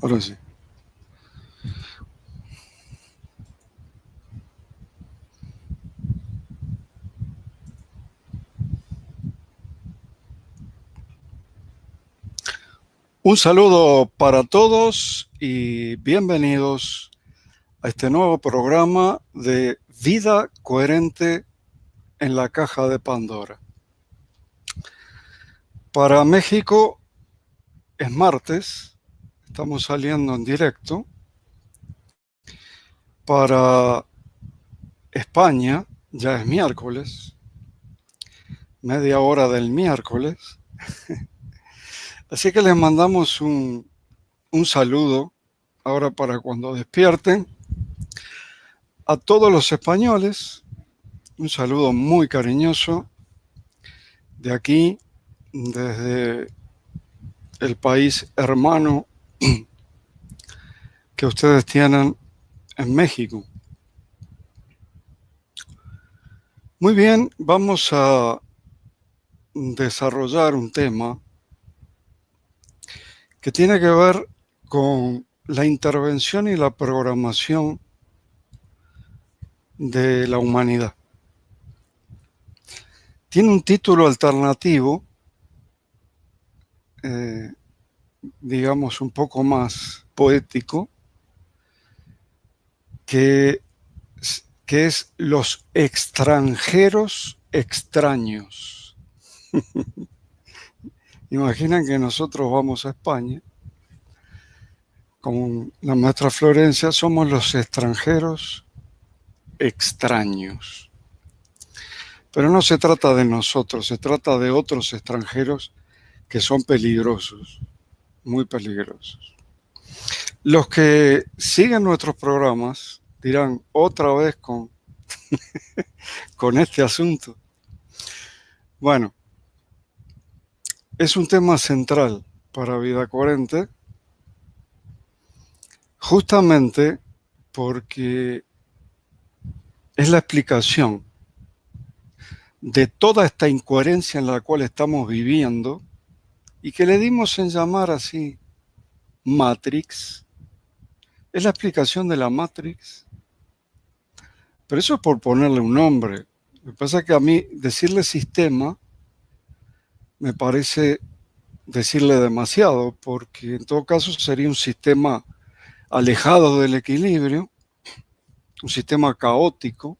Ahora sí. Un saludo para todos y bienvenidos a este nuevo programa de Vida Coherente en la Caja de Pandora. Para México es martes, estamos saliendo en directo. Para España ya es miércoles, media hora del miércoles. Así que les mandamos un saludo ahora para cuando despierten a todos los españoles. Un saludo muy cariñoso de aquí, desde el país hermano que ustedes tienen en México. Muy bien, vamos a desarrollar un tema que tiene que ver con la intervención y la programación de la humanidad. Tiene un título alternativo, digamos un poco más poético, que es Los extranjeros extraños. Imaginan que nosotros vamos a España, con la maestra Florencia, somos los extranjeros extraños. Pero no se trata de nosotros, se trata de otros extranjeros que son peligrosos, muy peligrosos. Los que siguen nuestros programas dirán otra vez con este asunto. Bueno, es un tema central para Vida Coherente, justamente porque es la explicación de toda esta incoherencia en la cual estamos viviendo y que le dimos en llamar así Matrix. Es la explicación de la Matrix. Pero eso es por ponerle un nombre. Lo que pasa es que a mí decirle sistema me parece decirle demasiado, porque en todo caso sería un sistema alejado del equilibrio, un sistema caótico,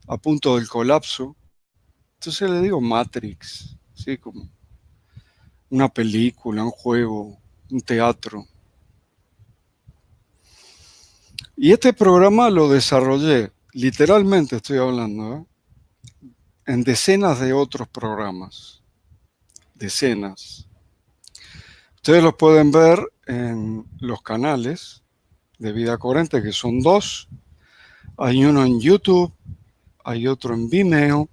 a punto del colapso. Entonces le digo Matrix, ¿sí? Como una película, un juego, un teatro. Y este programa lo desarrollé, literalmente estoy hablando, en decenas de otros programas. Decenas. Ustedes los pueden ver en los canales de Vida Coherente, que son dos. Hay uno en YouTube, hay otro en Vimeo,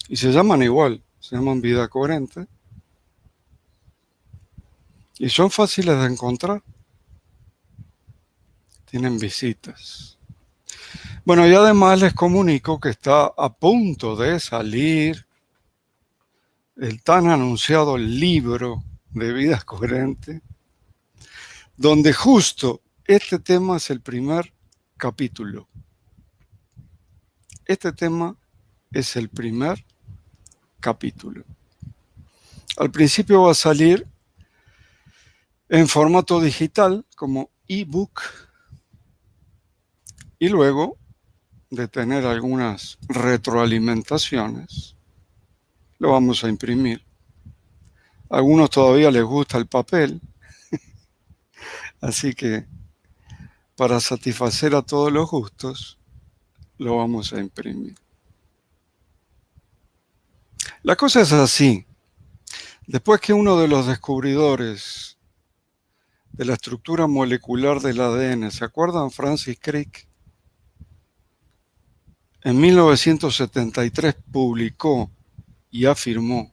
y se llaman igual, se llaman Vida Coherente. Y son fáciles de encontrar. Tienen visitas. Bueno, y además les comunico que está a punto de salir el tan anunciado libro de Vida Coherente, donde justo este tema es el primer capítulo. Este tema es el primer capítulo. Al principio va a salir en formato digital como ebook y luego de tener algunas retroalimentaciones lo vamos a imprimir. A algunos todavía les gusta el papel, así que para satisfacer a todos los gustos lo vamos a imprimir. La cosa es así. Después que uno de los descubridores de la estructura molecular del ADN, ¿se acuerdan? Francis Crick, en 1973 publicó y afirmó,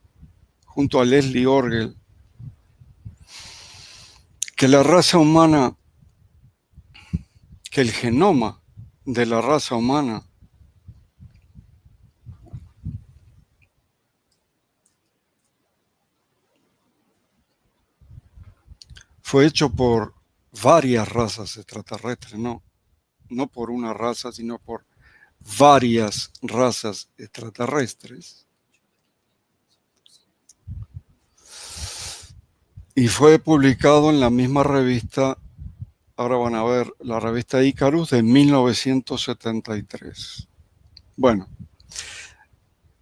junto a Leslie Orgel, que la raza humana, que el genoma de la raza humana fue hecho por varias razas extraterrestres, no por una raza, sino por varias razas extraterrestres. Y fue publicado en la misma revista, ahora van a ver, la revista Icarus de 1973. Bueno,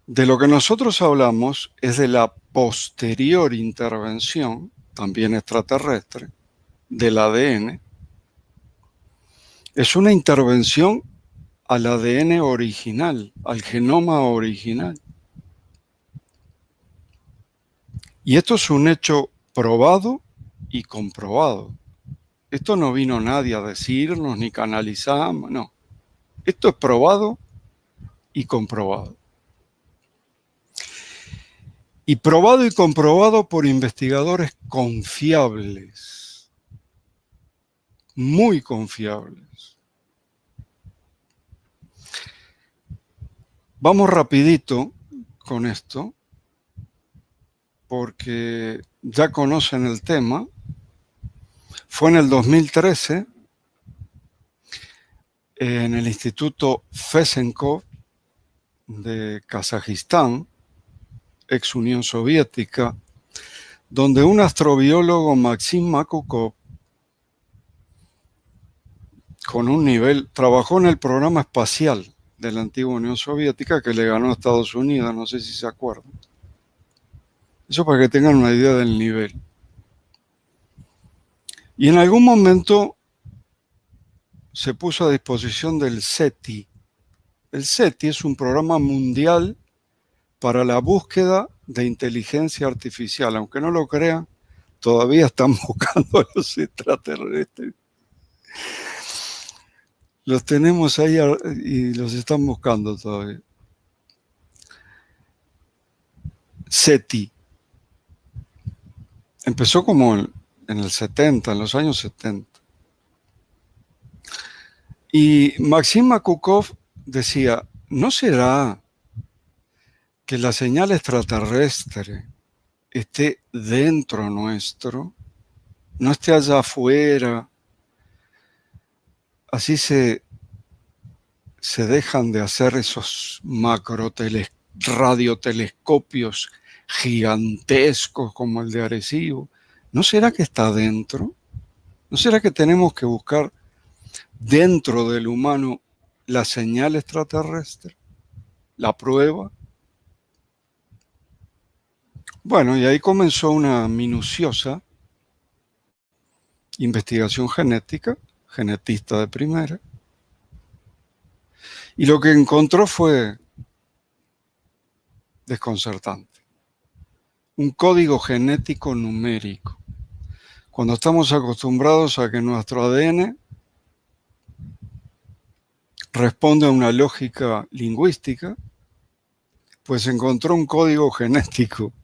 de lo que nosotros hablamos es de la posterior intervención, también extraterrestre, del ADN. Es una intervención al ADN original, al genoma original. Y esto es un hecho probado y comprobado. Esto no vino nadie a decirnos ni canalizamos, no. Esto es probado y comprobado. Y probado y comprobado por investigadores confiables, muy confiables. Vamos rapidito con esto, porque ya conocen el tema. Fue en el 2013, en el Instituto Fesenkov de Kazajistán, ex Unión Soviética, donde un astrobiólogo, Maxim Makukov, con un nivel, trabajó en el programa espacial de la antigua Unión Soviética que le ganó a Estados Unidos, no sé si se acuerdan. Eso para que tengan una idea del nivel. Y en algún momento se puso a disposición del SETI. El SETI es un programa mundial para la búsqueda de inteligencia artificial. Aunque no lo crean, todavía están buscando a los extraterrestres. Los tenemos ahí y los están buscando todavía. SETI. Empezó como en el 70, en los años 70. Y Maxim Makukov decía, ¿no será que la señal extraterrestre esté dentro nuestro, no esté allá afuera? Así se dejan de hacer esos radiotelescopios gigantescos como el de Arecibo. ¿No será que está dentro? ¿No será que tenemos que buscar dentro del humano la señal extraterrestre? ¿La prueba? Bueno, y ahí comenzó una minuciosa investigación genética, genetista de primera, y lo que encontró fue desconcertante. Un código genético numérico. Cuando estamos acostumbrados a que nuestro ADN responde a una lógica lingüística, pues encontró un código genético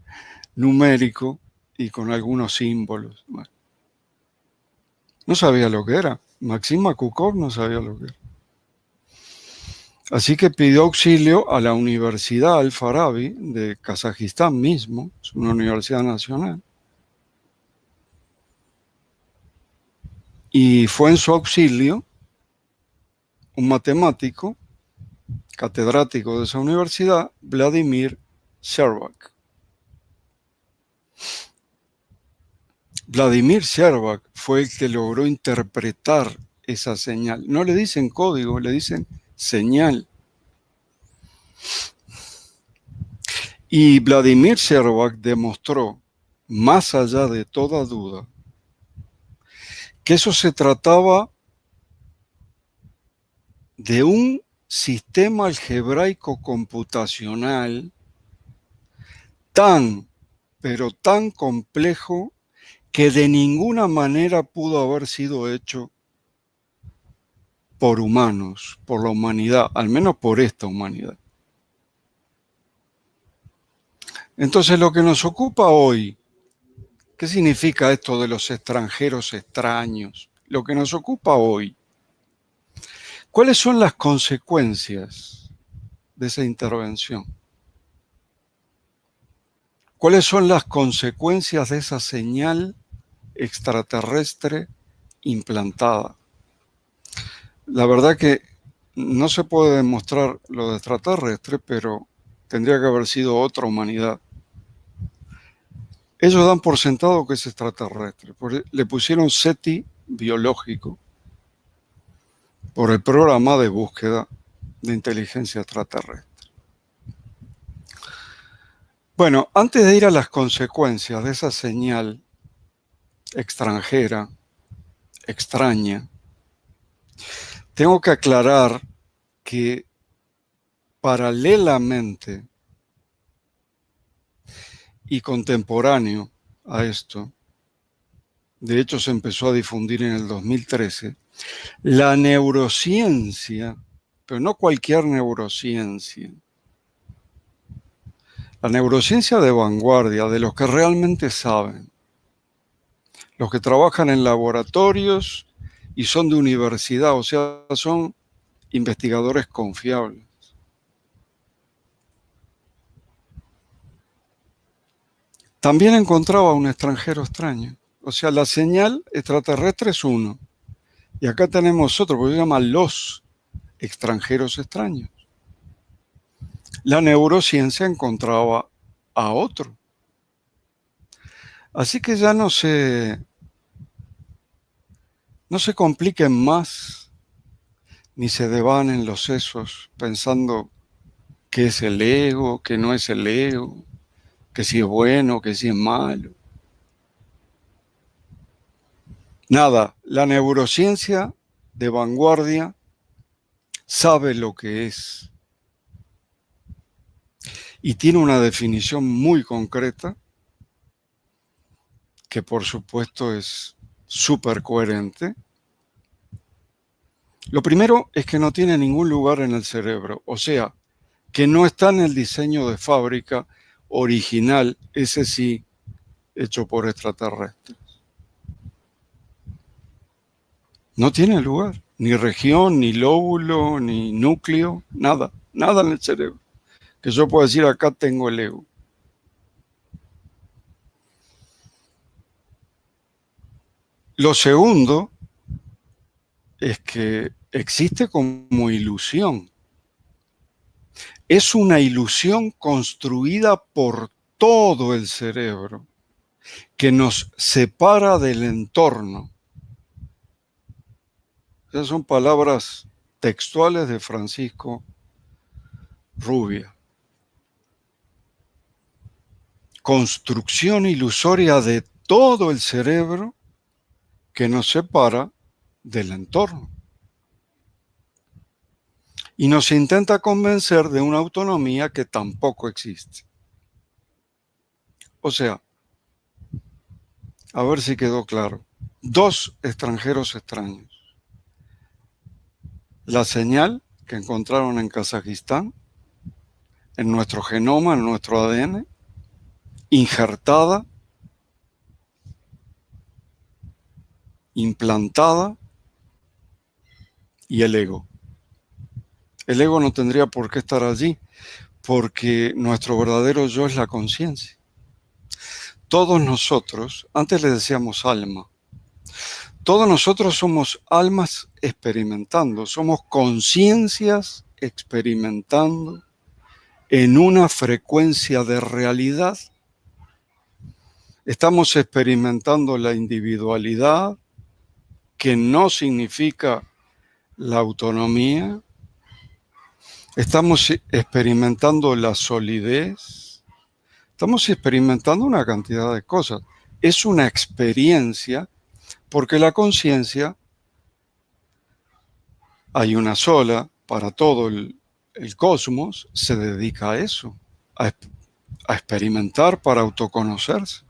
numérico y con algunos símbolos. Bueno, no sabía lo que era. Maxim Makukov no sabía lo que era. Así que pidió auxilio a la Universidad Al-Farabi de Kazajistán mismo, es una universidad nacional. Y fue en su auxilio un matemático, catedrático de esa universidad, Vladimir Shcherbak. Vladimir Shcherbak fue el que logró interpretar esa señal. No le dicen código, le dicen señal. Y Vladimir Shcherbak demostró, más allá de toda duda, que eso se trataba de un sistema algebraico computacional tan, pero tan complejo que de ninguna manera pudo haber sido hecho por humanos, por la humanidad, al menos por esta humanidad. Entonces, lo que nos ocupa hoy, ¿qué significa esto de los extranjeros extraños? Lo que nos ocupa hoy, ¿cuáles son las consecuencias de esa intervención? ¿Cuáles son las consecuencias de esa señal extraterrestre implantada. La verdad que no se puede demostrar lo de extraterrestre, pero tendría que haber sido otra humanidad. Ellos dan por sentado que es extraterrestre. Le pusieron SETI biológico por el programa de búsqueda de inteligencia extraterrestre. Bueno, antes de ir a las consecuencias de esa señal extranjera, extraña, tengo que aclarar que paralelamente y contemporáneo a esto, de hecho se empezó a difundir en el 2013, la neurociencia, pero no cualquier neurociencia, la neurociencia de vanguardia, de los que realmente saben, los que trabajan en laboratorios y son de universidad, o sea, son investigadores confiables. También encontraba un extranjero extraño. O sea, la señal extraterrestre es uno. Y acá tenemos otro, porque se llama los extranjeros extraños. La neurociencia encontraba a otro. Así que ya no se compliquen más, ni se devanen los sesos pensando qué es el ego, qué no es el ego, que si es bueno, que si es malo. Nada, la neurociencia de vanguardia sabe lo que es y tiene una definición muy concreta que por supuesto es súper coherente. Lo primero es que no tiene ningún lugar en el cerebro, o sea, que no está en el diseño de fábrica original, ese sí, hecho por extraterrestres. No tiene lugar, ni región, ni lóbulo, ni núcleo, nada, nada en el cerebro. Que yo pueda decir, acá tengo el ego. Lo segundo es que existe como ilusión. Es una ilusión construida por todo el cerebro que nos separa del entorno. Esas son palabras textuales de Francisco Rubia. Construcción ilusoria de todo el cerebro que nos separa del entorno. Y nos intenta convencer de una autonomía que tampoco existe. O sea, a ver si quedó claro. Dos extranjeros extraños. La señal que encontraron en Kazajistán, en nuestro genoma, en nuestro ADN, injertada, implantada, y el ego. El ego no tendría por qué estar allí, porque nuestro verdadero yo es la conciencia. Todos nosotros, antes le decíamos alma, todos nosotros somos almas experimentando, somos conciencias experimentando en una frecuencia de realidad. Estamos experimentando la individualidad, que no significa la autonomía. Estamos experimentando la solidez. Estamos experimentando una cantidad de cosas. Es una experiencia porque la conciencia hay una sola para todo el cosmos, se dedica a eso, a experimentar para autoconocerse.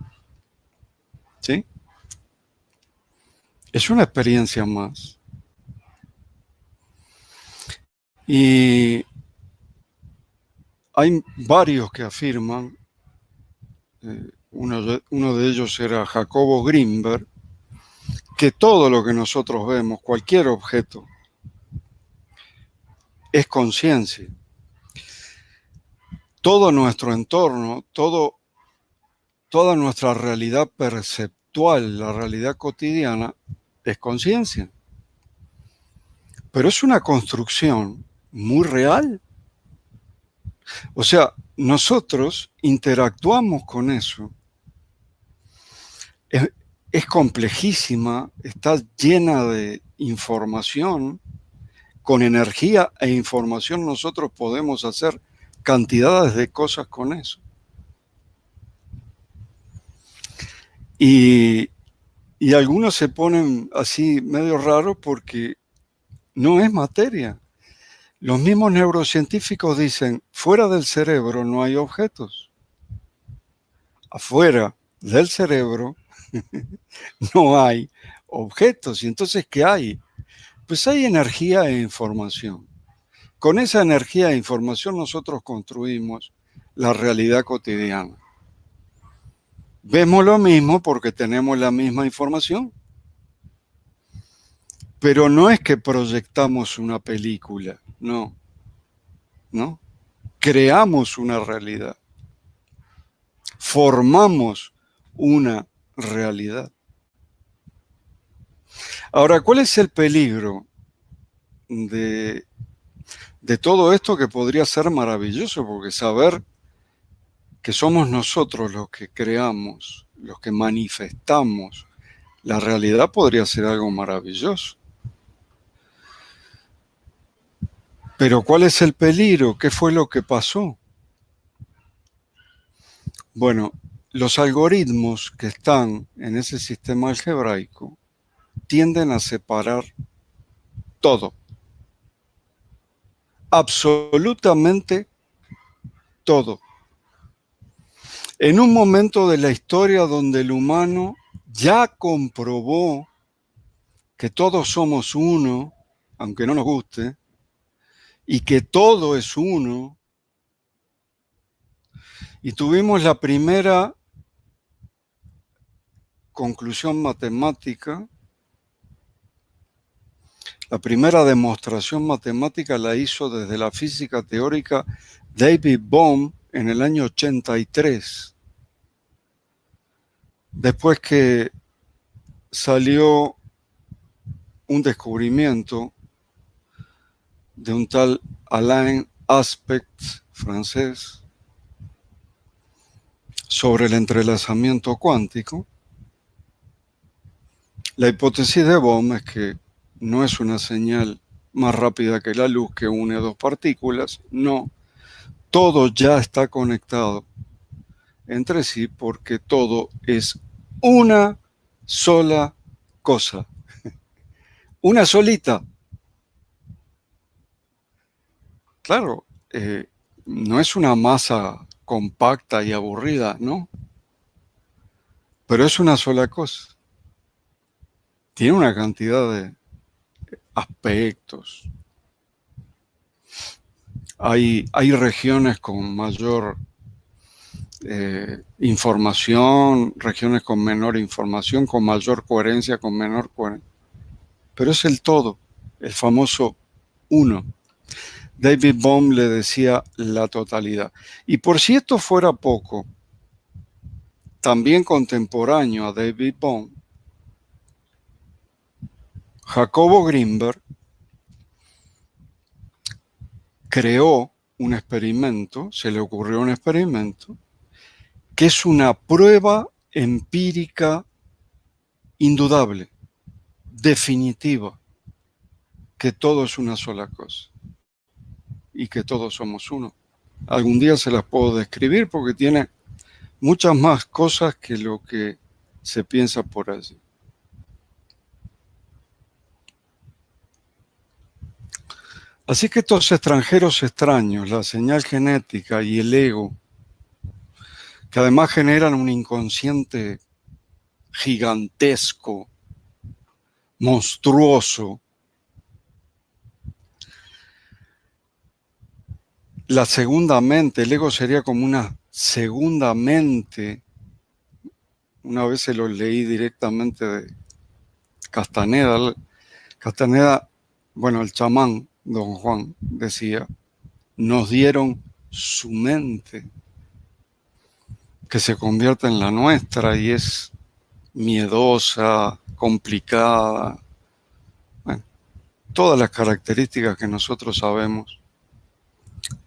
¿Sí? Es una experiencia más. Y hay varios que afirman, uno de ellos era Jacobo Grinberg, que todo lo que nosotros vemos, cualquier objeto, es conciencia. Todo nuestro entorno, toda nuestra realidad actual, la realidad cotidiana, es conciencia. Pero es una construcción muy real. O sea, nosotros interactuamos con eso. Es complejísima, está llena de información. Con energía e información nosotros podemos hacer cantidades de cosas con eso. Y algunos se ponen así medio raros porque no es materia. Los mismos neurocientíficos dicen, fuera del cerebro no hay objetos. Afuera del cerebro no hay objetos. ¿Y entonces qué hay? Pues hay energía e información. Con esa energía e información nosotros construimos la realidad cotidiana. Vemos lo mismo porque tenemos la misma información. Pero no es que proyectamos una película, no. Creamos una realidad. Formamos una realidad. Ahora, ¿cuál es el peligro de todo esto que podría ser maravilloso? Porque saber que somos nosotros los que creamos, los que manifestamos la realidad podría ser algo maravilloso. Pero ¿cuál es el peligro? ¿Qué fue lo que pasó? Bueno, los algoritmos que están en ese sistema algebraico tienden a separar todo, absolutamente todo. En un momento de la historia donde el humano ya comprobó que todos somos uno, aunque no nos guste, y que todo es uno, y tuvimos la primera conclusión matemática, la primera demostración matemática la hizo desde la física teórica David Bohm en el año 83. Después que salió un descubrimiento de un tal Alain Aspect, francés, sobre el entrelazamiento cuántico. La hipótesis de Bohm es que no es una señal más rápida que la luz que une dos partículas, no. Todo ya está conectado entre sí porque todo es una sola cosa. Una solita. Claro, no es una masa compacta y aburrida, ¿no? Pero es una sola cosa. Tiene una cantidad de aspectos. Hay regiones con mayor información, regiones con menor información, con mayor coherencia, con menor coherencia. Pero es el todo, el famoso uno. David Bohm le decía la totalidad. Y por si esto fuera poco, también contemporáneo a David Bohm, Jacobo Grinberg creó un experimento, se le ocurrió un experimento, que es una prueba empírica indudable, definitiva, que todo es una sola cosa y que todos somos uno. Algún día se las puedo describir porque tiene muchas más cosas que lo que se piensa por allí. Así que estos extranjeros extraños, la señal genética y el ego, que además generan un inconsciente gigantesco, monstruoso, la segunda mente, el ego sería como una segunda mente. Una vez se lo leí directamente de Castaneda. Castaneda, bueno, el chamán, don Juan, decía, nos dieron su mente, que se convierte en la nuestra y es miedosa, complicada. Bueno, todas las características que nosotros sabemos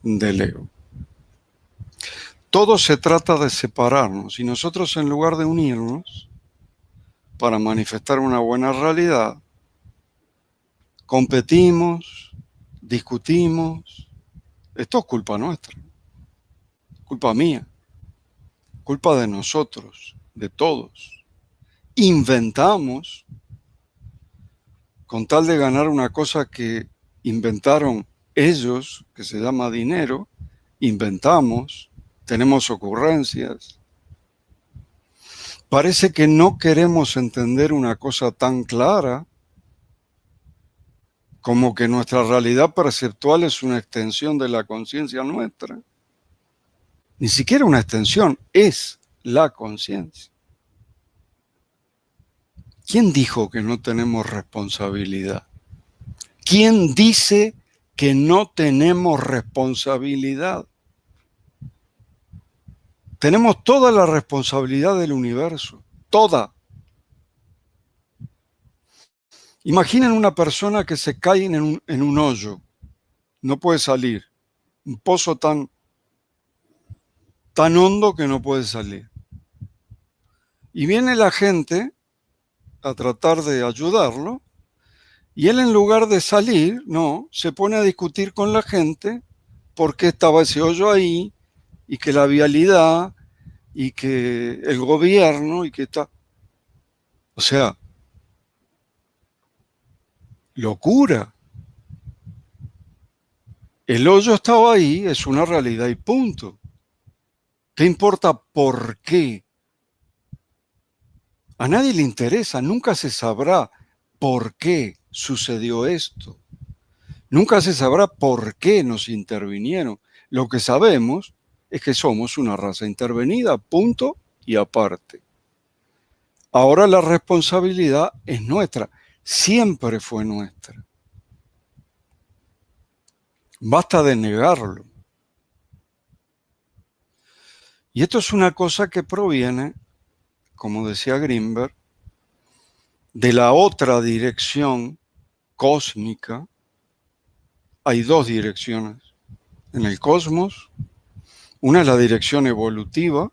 del ego. Todo se trata de separarnos y nosotros, en lugar de unirnos para manifestar una buena realidad, competimos, discutimos. Esto es culpa nuestra, culpa mía, culpa de nosotros, de todos. Inventamos con tal de ganar una cosa que inventaron ellos, que se llama dinero. Inventamos, tenemos ocurrencias. Parece que no queremos entender una cosa tan clara como que nuestra realidad perceptual es una extensión de la conciencia nuestra. Ni siquiera una extensión, es la conciencia. ¿Quién dijo que no tenemos responsabilidad? ¿Quién dice que no tenemos responsabilidad? Tenemos toda la responsabilidad del universo, toda. Imaginen una persona que se cae en un hoyo, no puede salir, un pozo tan hondo que no puede salir. Y viene la gente a tratar de ayudarlo, y él, en lugar de salir, no, se pone a discutir con la gente por qué estaba ese hoyo ahí, y que la vialidad, y que el gobierno, y que está... O sea, locura. El hoyo estaba ahí, es una realidad y punto. ¿Qué importa por qué? A nadie le interesa, nunca se sabrá por qué sucedió esto. Nunca se sabrá por qué nos intervinieron. Lo que sabemos es que somos una raza intervenida, punto y aparte. Ahora la responsabilidad es nuestra, siempre fue nuestra. Basta de negarlo. Y esto es una cosa que proviene, como decía Grinberg, de la otra dirección cósmica. Hay dos direcciones en el cosmos. Una es la dirección evolutiva,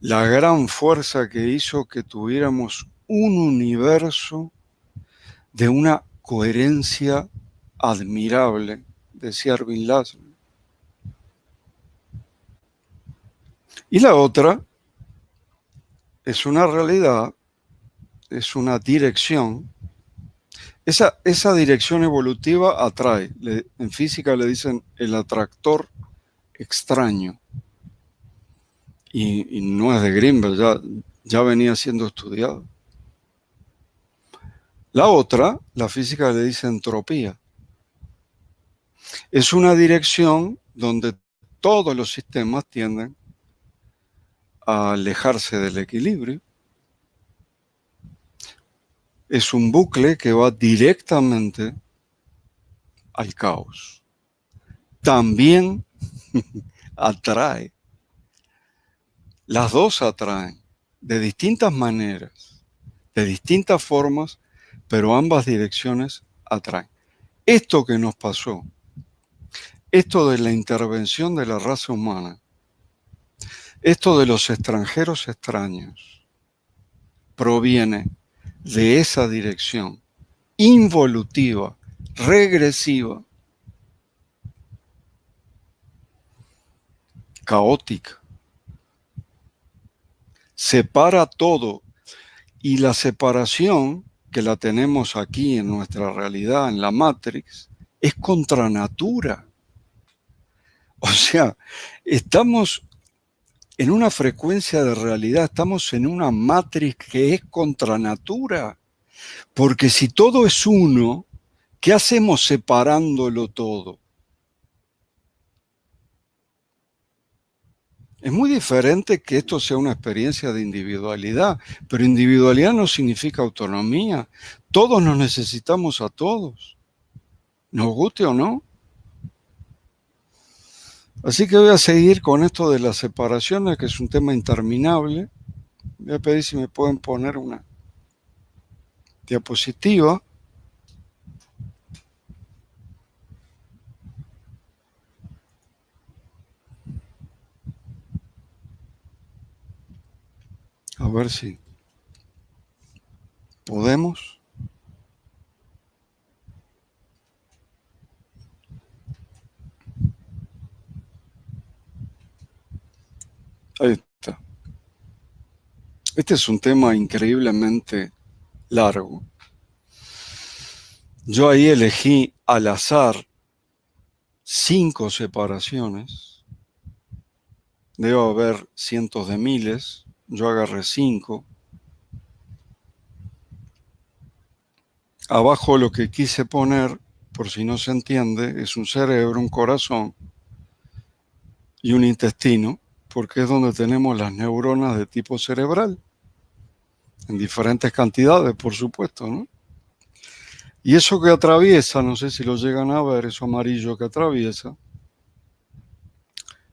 la gran fuerza que hizo que tuviéramos un universo de una coherencia admirable, decía Erwin Laszlo. Y la otra es una realidad, es una dirección. Esa dirección evolutiva atrae. En física le dicen el atractor extraño. Y no es de Grinberg, ya venía siendo estudiado. La otra, la física le dice entropía. Es una dirección donde todos los sistemas tienden a alejarse del equilibrio. Es un bucle que va directamente al caos. También atrae. Las dos atraen de distintas maneras, de distintas formas, pero ambas direcciones atraen. Esto que nos pasó, esto de la intervención de la raza humana, esto de los extranjeros extraños, proviene de esa dirección involutiva, regresiva, caótica. Separa todo, y la separación que la tenemos aquí en nuestra realidad, en la Matrix, es contra natura. O sea, estamos en una frecuencia de realidad, estamos en una Matrix que es contra natura. Porque si todo es uno, ¿qué hacemos separándolo todo? Es muy diferente que esto sea una experiencia de individualidad, pero individualidad no significa autonomía. Todos nos necesitamos a todos, nos guste o no. Así que voy a seguir con esto de las separaciones, que es un tema interminable. Voy a pedir si me pueden poner una diapositiva. A ver si podemos. Ahí está. Este es un tema increíblemente largo. Yo ahí elegí al azar 5 separaciones. Debe haber cientos de miles. Yo agarré 5. Abajo lo que quise poner, por si no se entiende, es un cerebro, un corazón y un intestino, porque es donde tenemos las neuronas de tipo cerebral, en diferentes cantidades, por supuesto, ¿no? Y eso que atraviesa, no sé si lo llegan a ver, eso amarillo que atraviesa,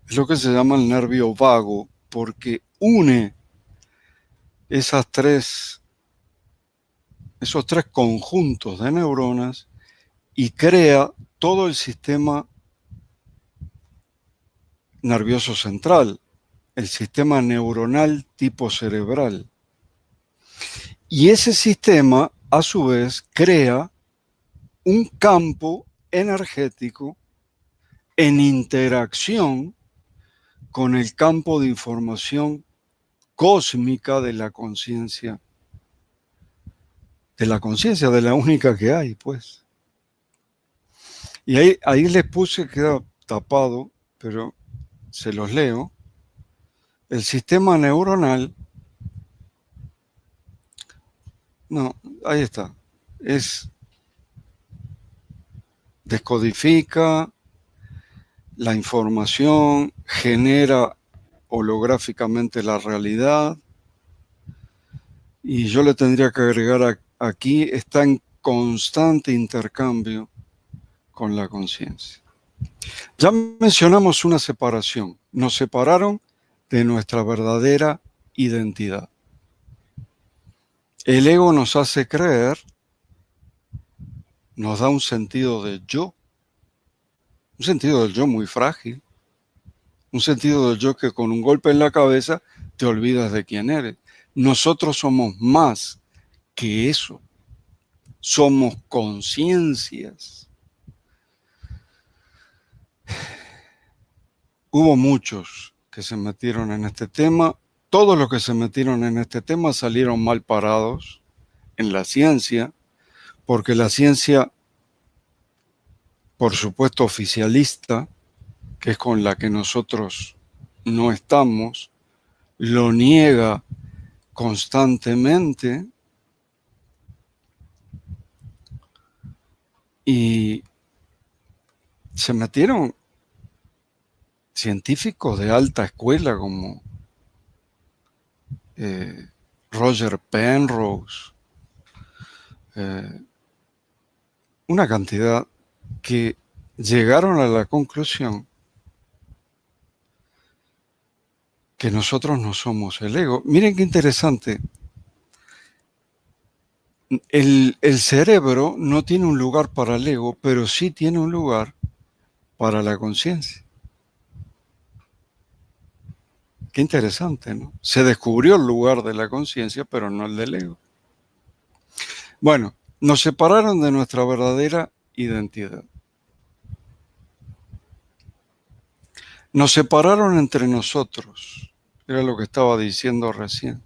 es lo que se llama el nervio vago, porque une esos tres conjuntos de neuronas y crea todo el sistema nervioso central, el sistema neuronal tipo cerebral. Y ese sistema, a su vez, crea un campo energético en interacción con el campo de información cósmica de la conciencia, de la única que hay, pues. Y ahí les puse, queda tapado, pero se los leo. El sistema neuronal, no, ahí está, descodifica la información, genera holográficamente la realidad, y yo le tendría que agregar aquí, está en constante intercambio con la conciencia. Ya mencionamos una separación. Nos separaron de nuestra verdadera identidad. El ego nos hace creer, nos da un sentido de yo, un sentido del yo muy frágil, un sentido del yo que con un golpe en la cabeza te olvidas de quién eres. Nosotros somos más que eso. Somos conciencias. Hubo muchos que se metieron en este tema. Todos los que se metieron en este tema salieron mal parados en la ciencia, porque la ciencia, por supuesto, oficialista, que es con la que nosotros no estamos, lo niega constantemente y se metieron científicos de alta escuela como Roger Penrose, una cantidad que llegaron a la conclusión que nosotros no somos el ego. Miren qué interesante. El cerebro no tiene un lugar para el ego, pero sí tiene un lugar para la conciencia. Qué interesante, ¿no? Se descubrió el lugar de la conciencia, pero no el del ego. Bueno, nos separaron de nuestra verdadera identidad. Nos separaron entre nosotros. Era lo que estaba diciendo recién.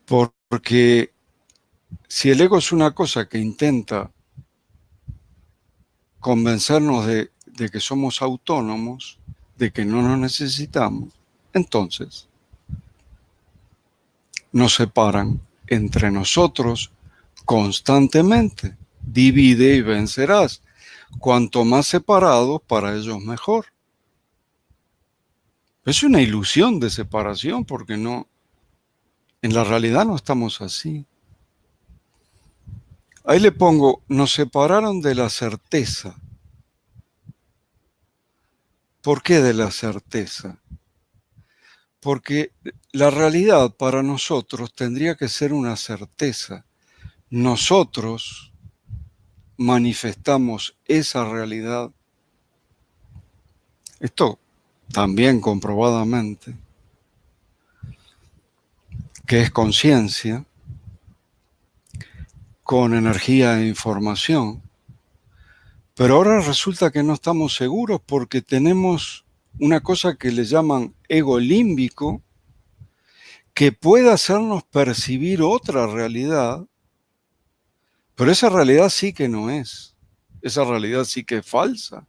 Porque si el ego es una cosa que intenta convencernos de que somos autónomos, de que no nos necesitamos, entonces nos separan entre nosotros constantemente. Divide y vencerás. Cuanto más separados, para ellos mejor. Es una ilusión de separación porque no, en la realidad no estamos así. Ahí le pongo, nos separaron de la certeza. ¿Por qué de la certeza? Porque la realidad para nosotros tendría que ser una certeza. Nosotros manifestamos esa realidad. Esto también comprobadamente, que es conciencia con energía e información. Pero ahora resulta que no estamos seguros porque tenemos una cosa que le llaman ego límbico, que puede hacernos percibir otra realidad, pero esa realidad sí que no es. Esa realidad sí que es falsa.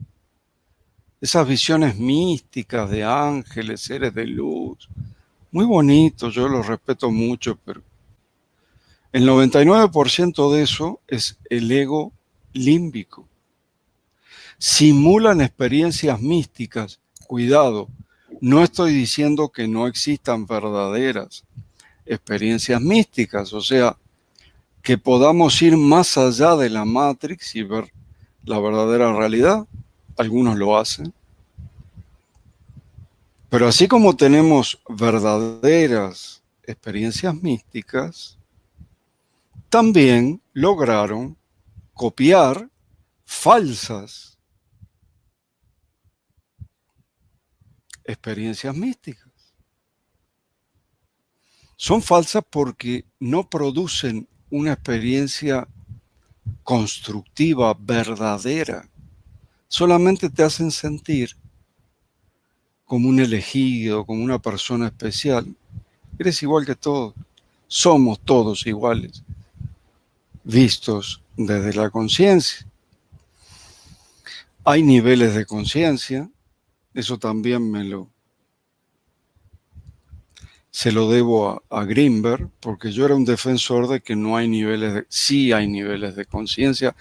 Esas visiones místicas de ángeles, seres de luz, muy bonitos, yo los respeto mucho, pero el 99% de eso es el ego límbico. Simulan experiencias místicas. Cuidado, no estoy diciendo que no existan verdaderas experiencias místicas, o sea, que podamos ir más allá de la Matrix y ver la verdadera realidad. Algunos lo hacen. Pero así como tenemos verdaderas experiencias místicas, también lograron copiar falsas experiencias místicas. Son falsas porque no producen una experiencia constructiva, verdadera. Solamente te hacen sentir como un elegido, como una persona especial. Eres igual que todos. Somos todos iguales, vistos desde la conciencia. Hay niveles de conciencia, eso también se lo debo a Greenberg, porque yo era un defensor de que no hay sí hay niveles de conciencia,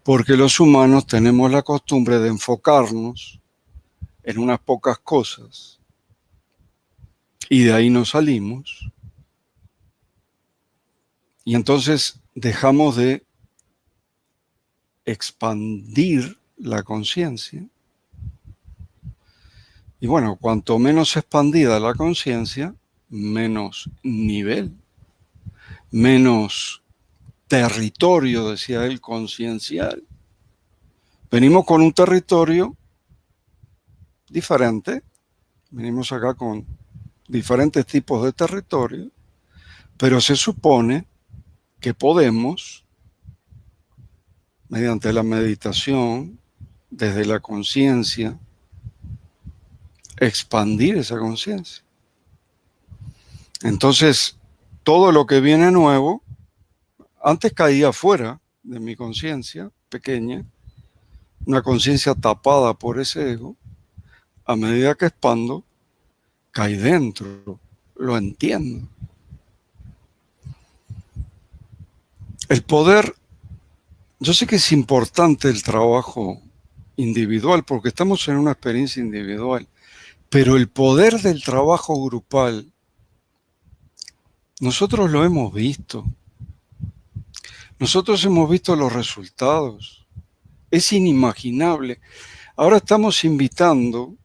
porque los humanos tenemos la costumbre de enfocarnos en unas pocas cosas y de ahí nos salimos y entonces dejamos de expandir la conciencia. Y bueno, cuanto menos expandida la conciencia, menos nivel, menos territorio, decía él, conciencial. Venimos con un territorio diferente, venimos acá con diferentes tipos de territorio, pero se supone que podemos, mediante la meditación, desde la conciencia, expandir esa conciencia. Entonces, todo lo que viene nuevo, antes caía fuera de mi conciencia pequeña, una conciencia tapada por ese ego. A medida que expando, cae dentro, lo entiendo. El poder, yo sé que es importante el trabajo individual, porque estamos en una experiencia individual, pero el poder del trabajo grupal, nosotros lo hemos visto. Nosotros hemos visto los resultados. Es inimaginable. Ahora estamos invitando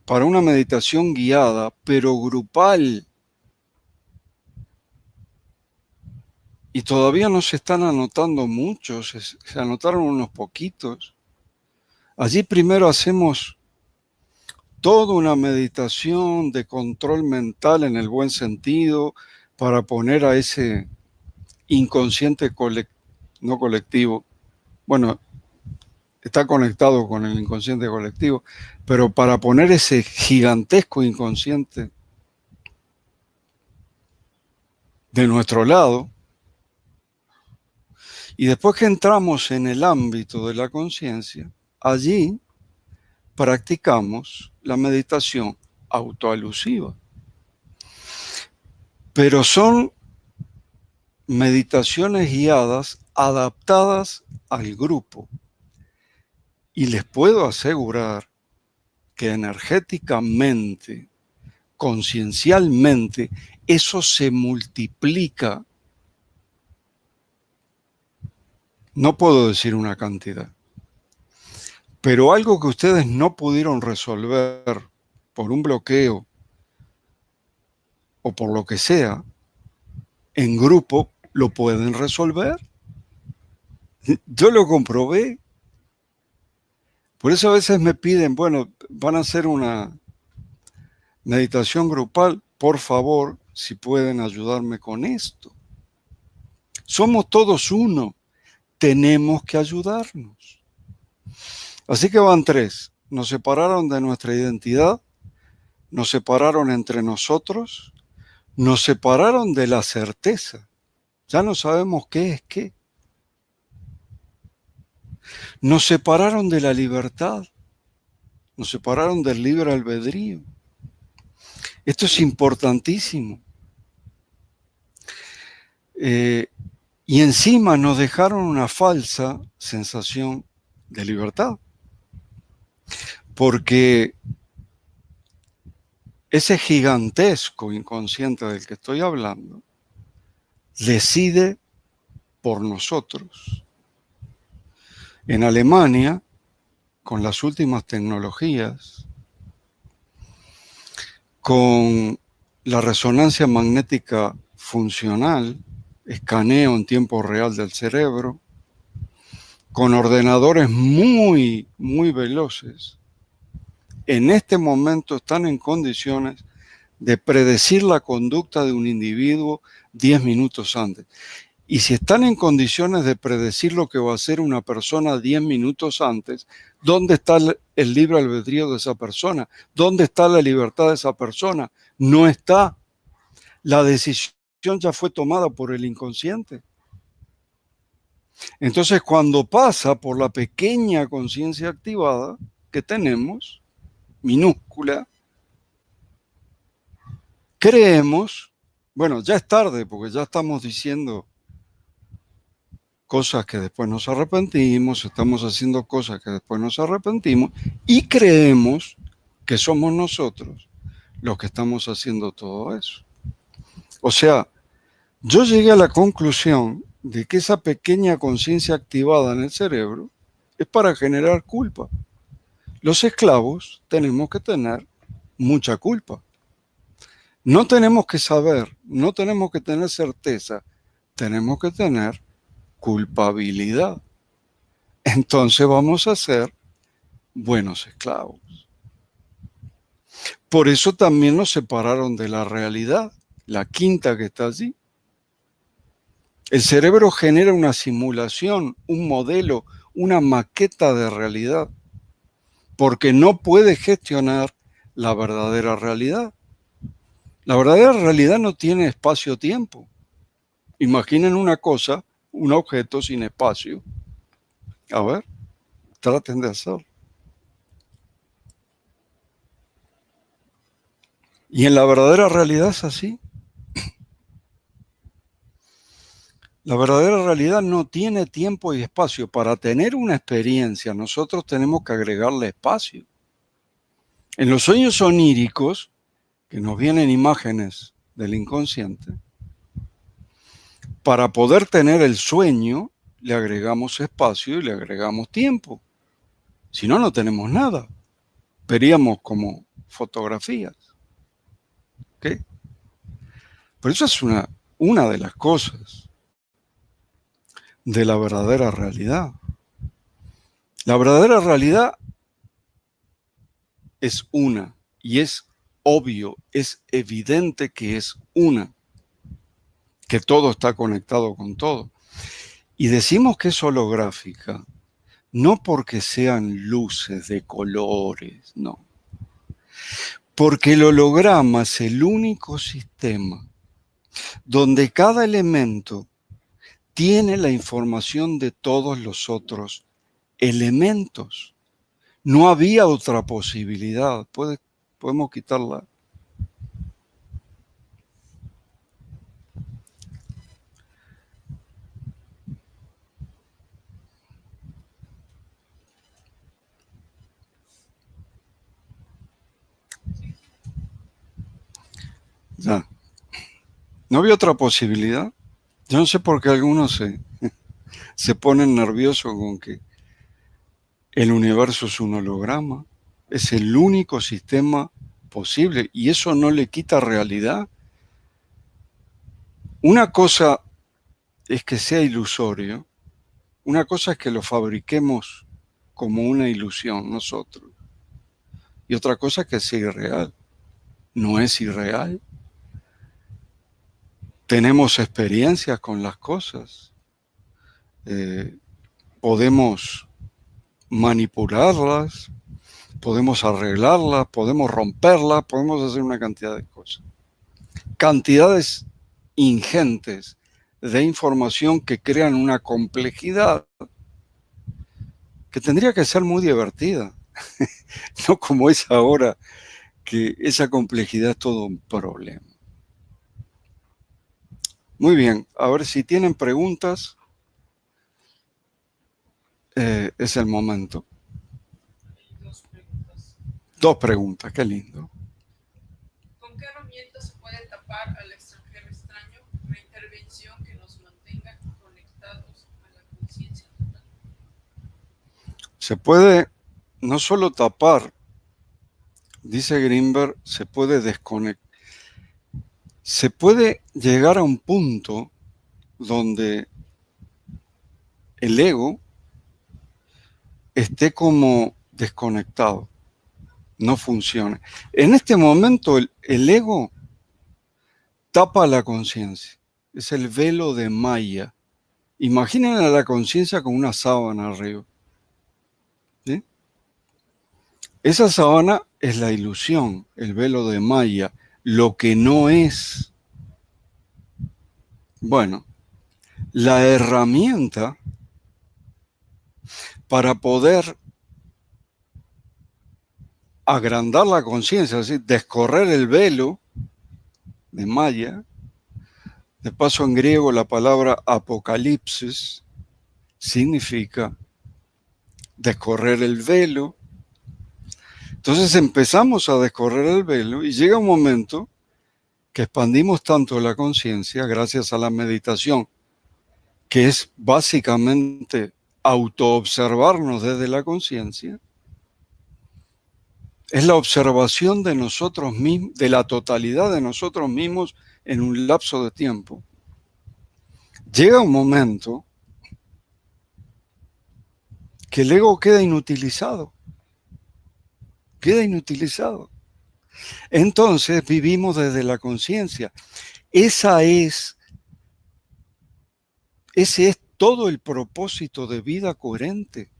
para una meditación guiada, pero grupal. Y todavía no se están anotando muchos, se anotaron unos poquitos. Allí primero hacemos toda una meditación de control mental en el buen sentido para poner a ese inconsciente no colectivo, bueno, está conectado con el inconsciente colectivo, pero para poner ese gigantesco inconsciente de nuestro lado, y después que entramos en el ámbito de la conciencia, allí practicamos la meditación autoalusiva. Pero son meditaciones guiadas adaptadas al grupo. Y les puedo asegurar que energéticamente, conciencialmente, eso se multiplica. No puedo decir una cantidad, pero algo que ustedes no pudieron resolver por un bloqueo o por lo que sea, en grupo lo pueden resolver. Yo lo comprobé. Por eso a veces me piden, bueno, van a hacer una meditación grupal, por favor, si pueden ayudarme con esto. Somos todos uno, tenemos que ayudarnos. Así que van tres, nos separaron de nuestra identidad, nos separaron entre nosotros, nos separaron de la certeza. Ya no sabemos qué es qué. Nos separaron de la libertad, nos separaron del libre albedrío. Esto es importantísimo. Y encima nos dejaron una falsa sensación de libertad. Porque ese gigantesco inconsciente del que estoy hablando decide por nosotros. En Alemania, con las últimas tecnologías, con la resonancia magnética funcional, escaneo en tiempo real del cerebro, con ordenadores muy, muy veloces, en este momento están en condiciones de predecir la conducta de un individuo 10 minutos antes. Y si están en condiciones de predecir lo que va a hacer una persona 10 minutos antes, ¿dónde está el libre albedrío de esa persona? ¿Dónde está la libertad de esa persona? No está. La decisión ya fue tomada por el inconsciente. Entonces, cuando pasa por la pequeña conciencia activada que tenemos, minúscula, creemos, bueno, ya es tarde porque ya estamos diciendo cosas que después nos arrepentimos, estamos haciendo cosas que después nos arrepentimos y creemos que somos nosotros los que estamos haciendo todo eso. O sea, yo llegué a la conclusión de que esa pequeña conciencia activada en el cerebro es para generar culpa. Los esclavos tenemos que tener mucha culpa. No tenemos que saber, no tenemos que tener certeza, tenemos que tener culpabilidad. Entonces vamos a ser buenos esclavos. Por eso también nos separaron de la realidad, la quinta que está allí. El cerebro genera una simulación, un modelo, una maqueta de realidad, porque no puede gestionar la verdadera realidad. La verdadera realidad no tiene espacio-tiempo. Imaginen una cosa, un objeto sin espacio. A ver, traten de hacerlo. Y en la verdadera realidad es así. La verdadera realidad no tiene tiempo y espacio. Para tener una experiencia, nosotros tenemos que agregarle espacio. En los sueños oníricos, que nos vienen imágenes del inconsciente, para poder tener el sueño, le agregamos espacio y le agregamos tiempo. Si no, no tenemos nada. Veríamos como fotografías. ¿Okay? Por eso es una de las cosas de la verdadera realidad. La verdadera realidad es una y es obvio, es evidente que es una, que todo está conectado con todo. Y decimos que es holográfica, no porque sean luces de colores, no. Porque el holograma es el único sistema donde cada elemento tiene la información de todos los otros elementos. No había otra posibilidad. Podemos quitarla. Ya. No había otra posibilidad. Yo no sé por qué algunos se ponen nerviosos con que el universo es un holograma. Es el único sistema posible y eso no le quita realidad. Una cosa es que sea ilusorio, una cosa es que lo fabriquemos como una ilusión nosotros, y otra cosa es que sea irreal. No es irreal. Tenemos experiencias con las cosas. Podemos manipularlas, podemos arreglarlas, podemos romperlas, podemos hacer una cantidad de cosas. Cantidades ingentes de información que crean una complejidad que tendría que ser muy divertida, no como es ahora, que esa complejidad es todo un problema. Muy bien, a ver si tienen preguntas, es el momento. Dos preguntas, qué lindo. ¿Con qué herramienta se puede tapar al extranjero extraño una intervención que nos mantenga conectados a la conciencia total? Se puede no solo tapar, dice Greenberg, se puede desconectar. Se puede llegar a un punto donde el ego esté como desconectado, no funcione. En este momento el ego tapa la conciencia, es el velo de Maya. Imaginen a la conciencia con una sábana arriba. ¿Sí? Esa sábana es la ilusión, el velo de Maya, lo que no es. Bueno, la herramienta para poder agrandar la conciencia, es decir, descorrer el velo de Maya. De paso, en griego la palabra apocalipsis significa descorrer el velo. Entonces empezamos a descorrer el velo y llega un momento que expandimos tanto la conciencia gracias a la meditación, que es básicamente autoobservarnos desde la conciencia. Es la observación de nosotros mismos, de la totalidad de nosotros mismos en un lapso de tiempo. Llega un momento que el ego queda inutilizado. Queda inutilizado. Entonces vivimos desde la conciencia. Ese es todo el propósito de vida coherente.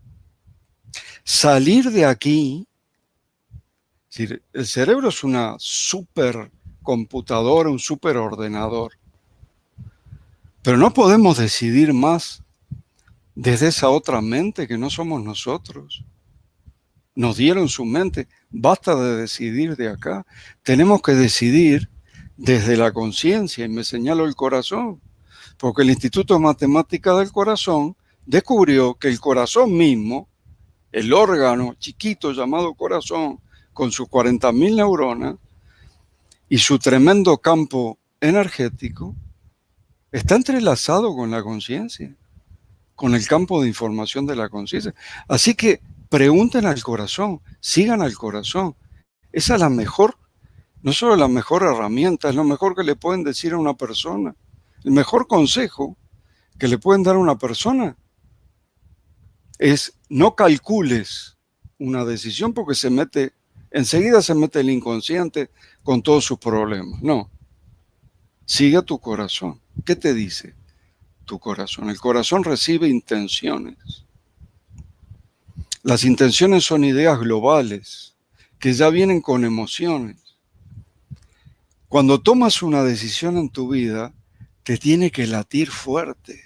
Salir de aquí, es decir, el cerebro es una supercomputadora, un superordenador, pero no podemos decidir más desde esa otra mente que no somos nosotros. Nos dieron su mente, basta de decidir de acá. Tenemos que decidir desde la conciencia, y me señalo el corazón, porque el Instituto de Matemática del Corazón descubrió que el corazón mismo, el órgano chiquito llamado corazón, con sus 40.000 neuronas y su tremendo campo energético, está entrelazado con la conciencia, con el campo de información de la conciencia. Así que pregunten al corazón, sigan al corazón. Esa es la mejor, no solo la mejor herramienta, es lo mejor que le pueden decir a una persona. El mejor consejo que le pueden dar a una persona es no calcules una decisión porque enseguida se mete el inconsciente con todos sus problemas. No, sigue tu corazón. ¿Qué te dice tu corazón? El corazón recibe intenciones. Las intenciones son ideas globales que ya vienen con emociones. Cuando tomas una decisión en tu vida, te tiene que latir fuerte.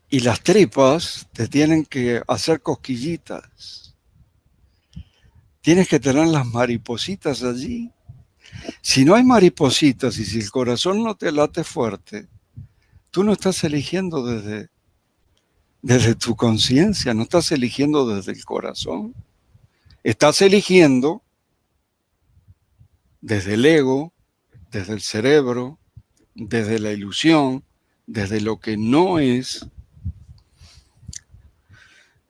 Y las tripas te tienen que hacer cosquillitas. Tienes que tener las maripositas allí. Si no hay maripositas y si el corazón no te late fuerte, tú no estás eligiendo desde tu conciencia, no estás eligiendo desde el corazón. Estás eligiendo desde el ego, desde el cerebro, desde la ilusión, desde lo que no es.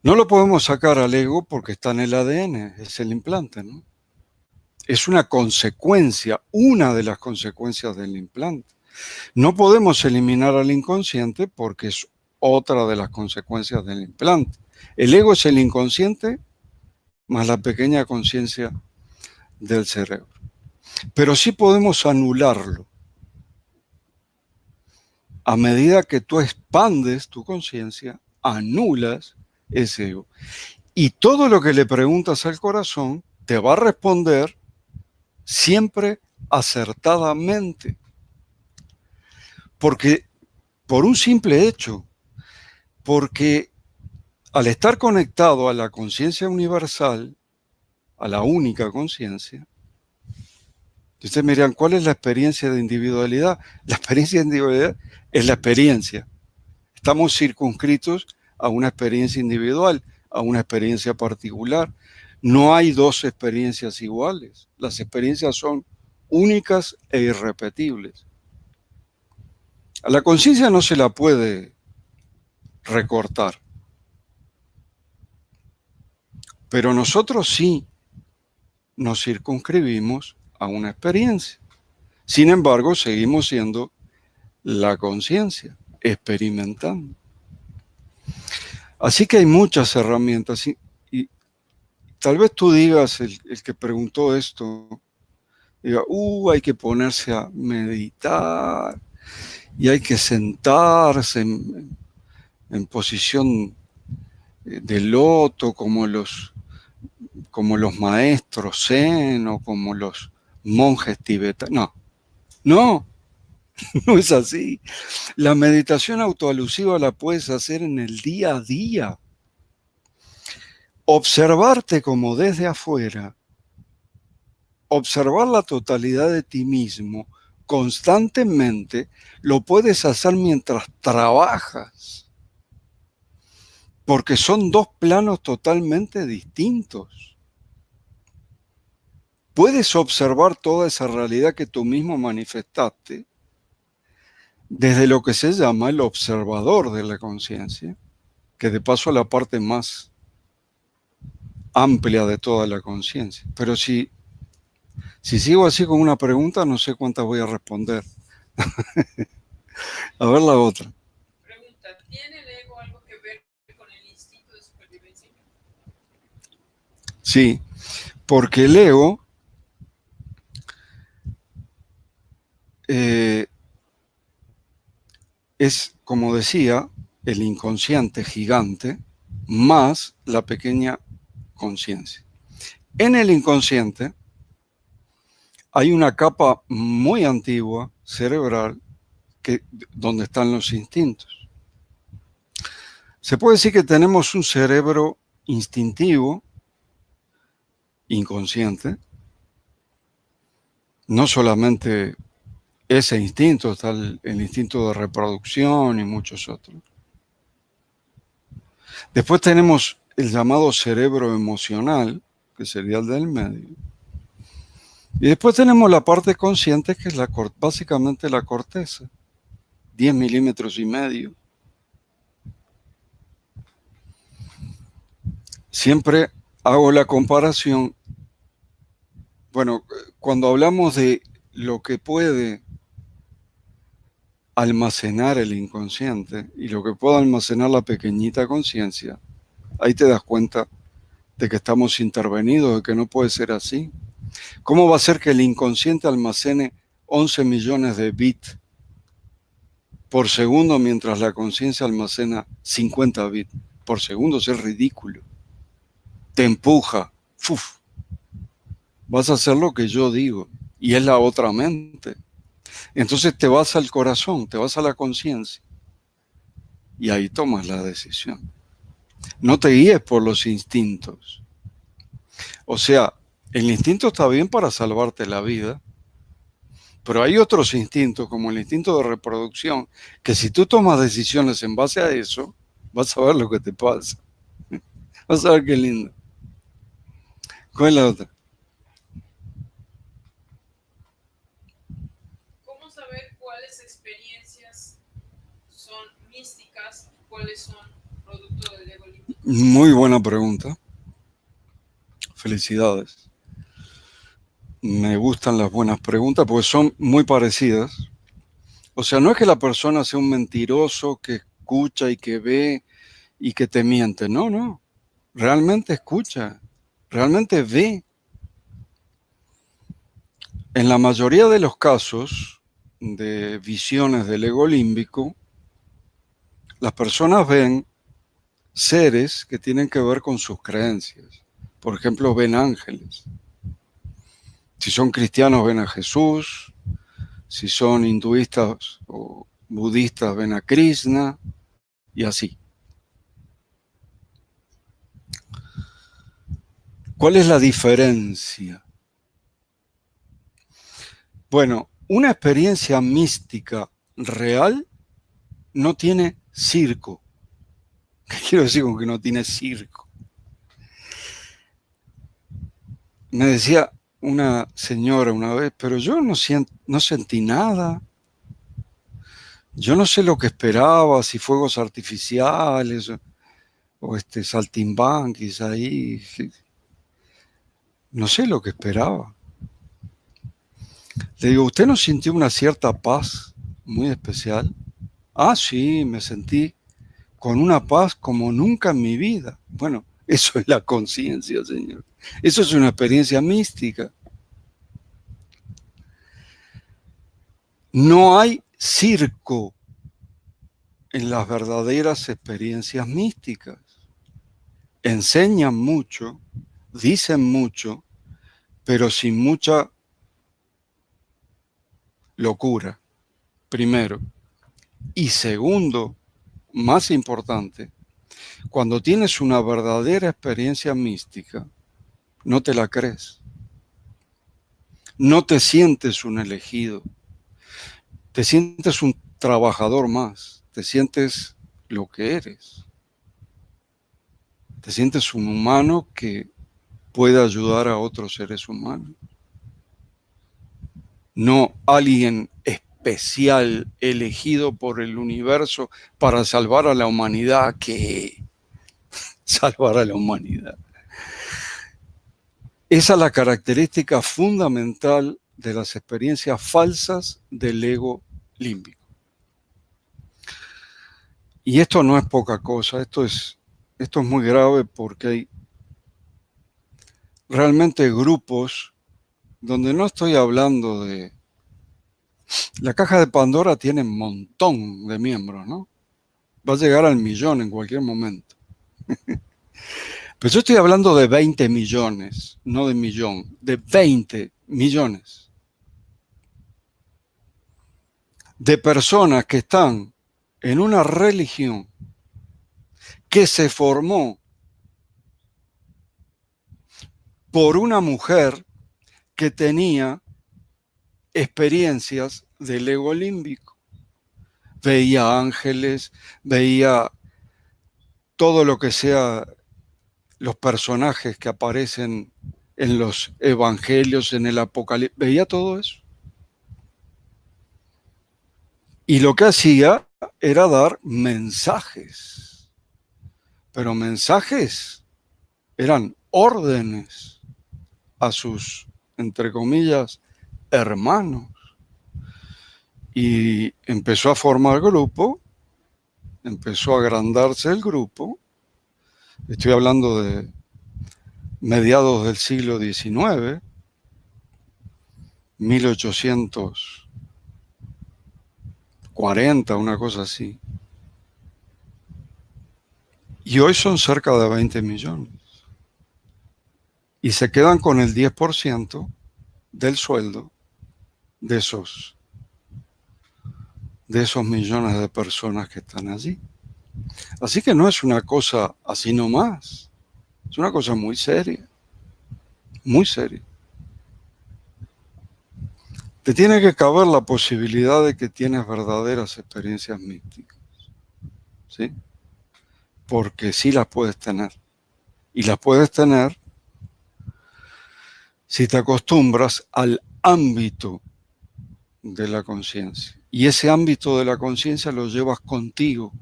No lo podemos sacar al ego porque está en el ADN, es el implante, ¿no? Es una consecuencia, una de las consecuencias del implante. No podemos eliminar al inconsciente porque es otra de las consecuencias del implante. El ego es el inconsciente más la pequeña conciencia del cerebro. Pero sí podemos anularlo. A medida que tú expandes tu conciencia, anulas ese ego. Y todo lo que le preguntas al corazón te va a responder siempre acertadamente. Porque, por un simple hecho, porque al estar conectado a la conciencia universal, a la única conciencia, ustedes me dirán, ¿cuál es la experiencia de individualidad? La experiencia de individualidad es la experiencia. Estamos circunscritos a una experiencia individual, a una experiencia particular. No hay dos experiencias iguales. Las experiencias son únicas e irrepetibles. A la conciencia no se la puede recortar. Pero nosotros sí nos circunscribimos a una experiencia. Sin embargo, seguimos siendo la conciencia, experimentando. Así que hay muchas herramientas y tal vez tú digas, el que preguntó esto, diga, hay que ponerse a meditar y hay que sentarse en posición de loto como los maestros zen o como los monjes tibetanos. No, no es así. La meditación autoalusiva la puedes hacer en el día a día. Observarte como desde afuera, observar la totalidad de ti mismo constantemente, lo puedes hacer mientras trabajas, porque son dos planos totalmente distintos. Puedes observar toda esa realidad que tú mismo manifestaste desde lo que se llama el observador de la conciencia, que de paso es la parte más amplia de toda la conciencia. Pero si sigo así con una pregunta, no sé cuántas voy a responder. A ver la otra. Pregunta, ¿tiene el ego algo que ver con el instinto de supervivencia? Sí, porque el ego es, como decía, el inconsciente gigante más la pequeña conciencia. En el inconsciente hay una capa muy antigua, cerebral, donde están los instintos. Se puede decir que tenemos un cerebro instintivo, inconsciente, no solamente ese instinto, está el instinto de reproducción y muchos otros. Después tenemos el llamado cerebro emocional, que sería el del medio. Y después tenemos la parte consciente, que es básicamente la corteza, 10 milímetros y medio. Siempre hago la comparación. Bueno, cuando hablamos de lo que puede almacenar el inconsciente y lo que puede almacenar la pequeñita conciencia, ahí te das cuenta de que estamos intervenidos, de que no puede ser así. ¿Cómo va a ser que el inconsciente almacene 11 millones de bits por segundo mientras la conciencia almacena 50 bits por segundo? Es ridículo. Te empuja. ¡Fuf! Vas a hacer lo que yo digo. Y es la otra mente. Entonces te vas al corazón, te vas a la conciencia. Y ahí tomas la decisión. No te guíes por los instintos. O sea, el instinto está bien para salvarte la vida, pero hay otros instintos, como el instinto de reproducción, que si tú tomas decisiones en base a eso, vas a ver lo que te pasa. Vas a ver qué lindo. ¿Cuál es la otra? ¿Cómo saber cuáles experiencias son místicas y cuáles son producto del ego límbico? Muy buena pregunta. Felicidades. Me gustan las buenas preguntas porque son muy parecidas. O sea, no es que la persona sea un mentiroso que escucha y que ve y que te miente. No, no. Realmente escucha, realmente ve. En la mayoría de los casos de visiones del ego límbico, las personas ven seres que tienen que ver con sus creencias. Por ejemplo, ven ángeles. Si son cristianos, ven a Jesús. Si son hinduistas o budistas, ven a Krishna y así. ¿Cuál es la diferencia? Bueno, una experiencia mística real no tiene circo. ¿Qué quiero decir con que no tiene circo? Me decía una señora una vez, pero yo no sentí nada. Yo no sé lo que esperaba, si fuegos artificiales o saltimbanquis ahí. No sé lo que esperaba. Le digo, ¿usted no sintió una cierta paz muy especial? Ah, sí, me sentí con una paz como nunca en mi vida. Bueno, eso es la conciencia, señor. Eso es una experiencia mística. No hay circo en las verdaderas experiencias místicas. Enseñan mucho, dicen mucho, pero sin mucha locura, primero. Y segundo, más importante, cuando tienes una verdadera experiencia mística, no te la crees. No te sientes un elegido. Te sientes un trabajador más. Te sientes lo que eres. Te sientes un humano que puede ayudar a otros seres humanos. No alguien especial elegido por el universo para salvar a la humanidad, que salvar a la humanidad. Esa es la característica fundamental de las experiencias falsas del ego límbico. Y esto no es poca cosa, esto es muy grave porque hay realmente grupos donde no estoy hablando de... La caja de Pandora tiene un montón de miembros, ¿no? Va a llegar al 1.000.000 en cualquier momento. Pero yo estoy hablando de 20 millones, no de 1.000.000, de 20 millones de personas que están en una religión que se formó por una mujer que tenía experiencias del ego límbico. Veía ángeles, veía todo lo que sea los personajes que aparecen en los evangelios, en el Apocalipsis, veía todo eso. Y lo que hacía era dar mensajes, pero mensajes eran órdenes a sus, entre comillas, hermanos. Y empezó a formar grupo, empezó a agrandarse el grupo. Estoy hablando de mediados del siglo XIX, 1840, una cosa así. Y hoy son cerca de 20 millones. Y se quedan con el 10% del sueldo de esos millones de personas que están allí. Así que no es una cosa así nomás. Es una cosa muy seria. Muy seria. Te tiene que caber la posibilidad de que tienes verdaderas experiencias místicas. ¿Sí? Porque sí las puedes tener. Y las puedes tener si te acostumbras al ámbito de la conciencia. Y ese ámbito de la conciencia lo llevas contigo.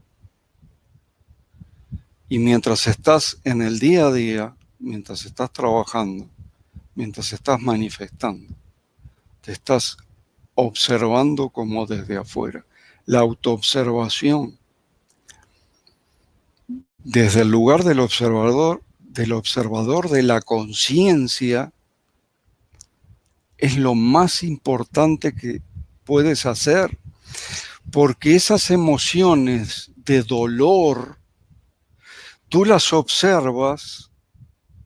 Y mientras estás en el día a día, mientras estás trabajando, mientras estás manifestando. Te estás observando como desde afuera. La autoobservación desde el lugar del observador de la conciencia, es lo más importante que puedes hacer, porque esas emociones de dolor, tú las observas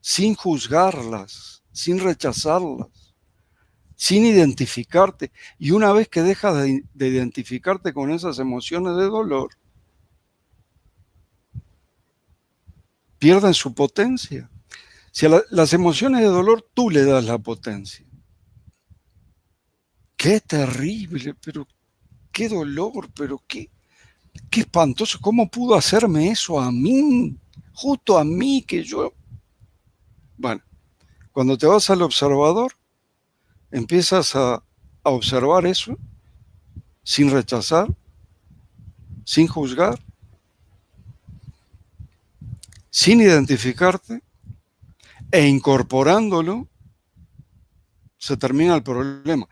sin juzgarlas, sin rechazarlas, sin identificarte. Y una vez que dejas de identificarte con esas emociones de dolor, pierden su potencia. Si a las emociones de dolor tú le das la potencia. Qué terrible, pero qué dolor, pero qué espantoso. ¿Cómo pudo hacerme eso a mí? Justo a mí que yo... Bueno, cuando te vas al observador, empiezas a observar eso sin rechazar, sin juzgar, sin identificarte e incorporándolo, se termina el problema.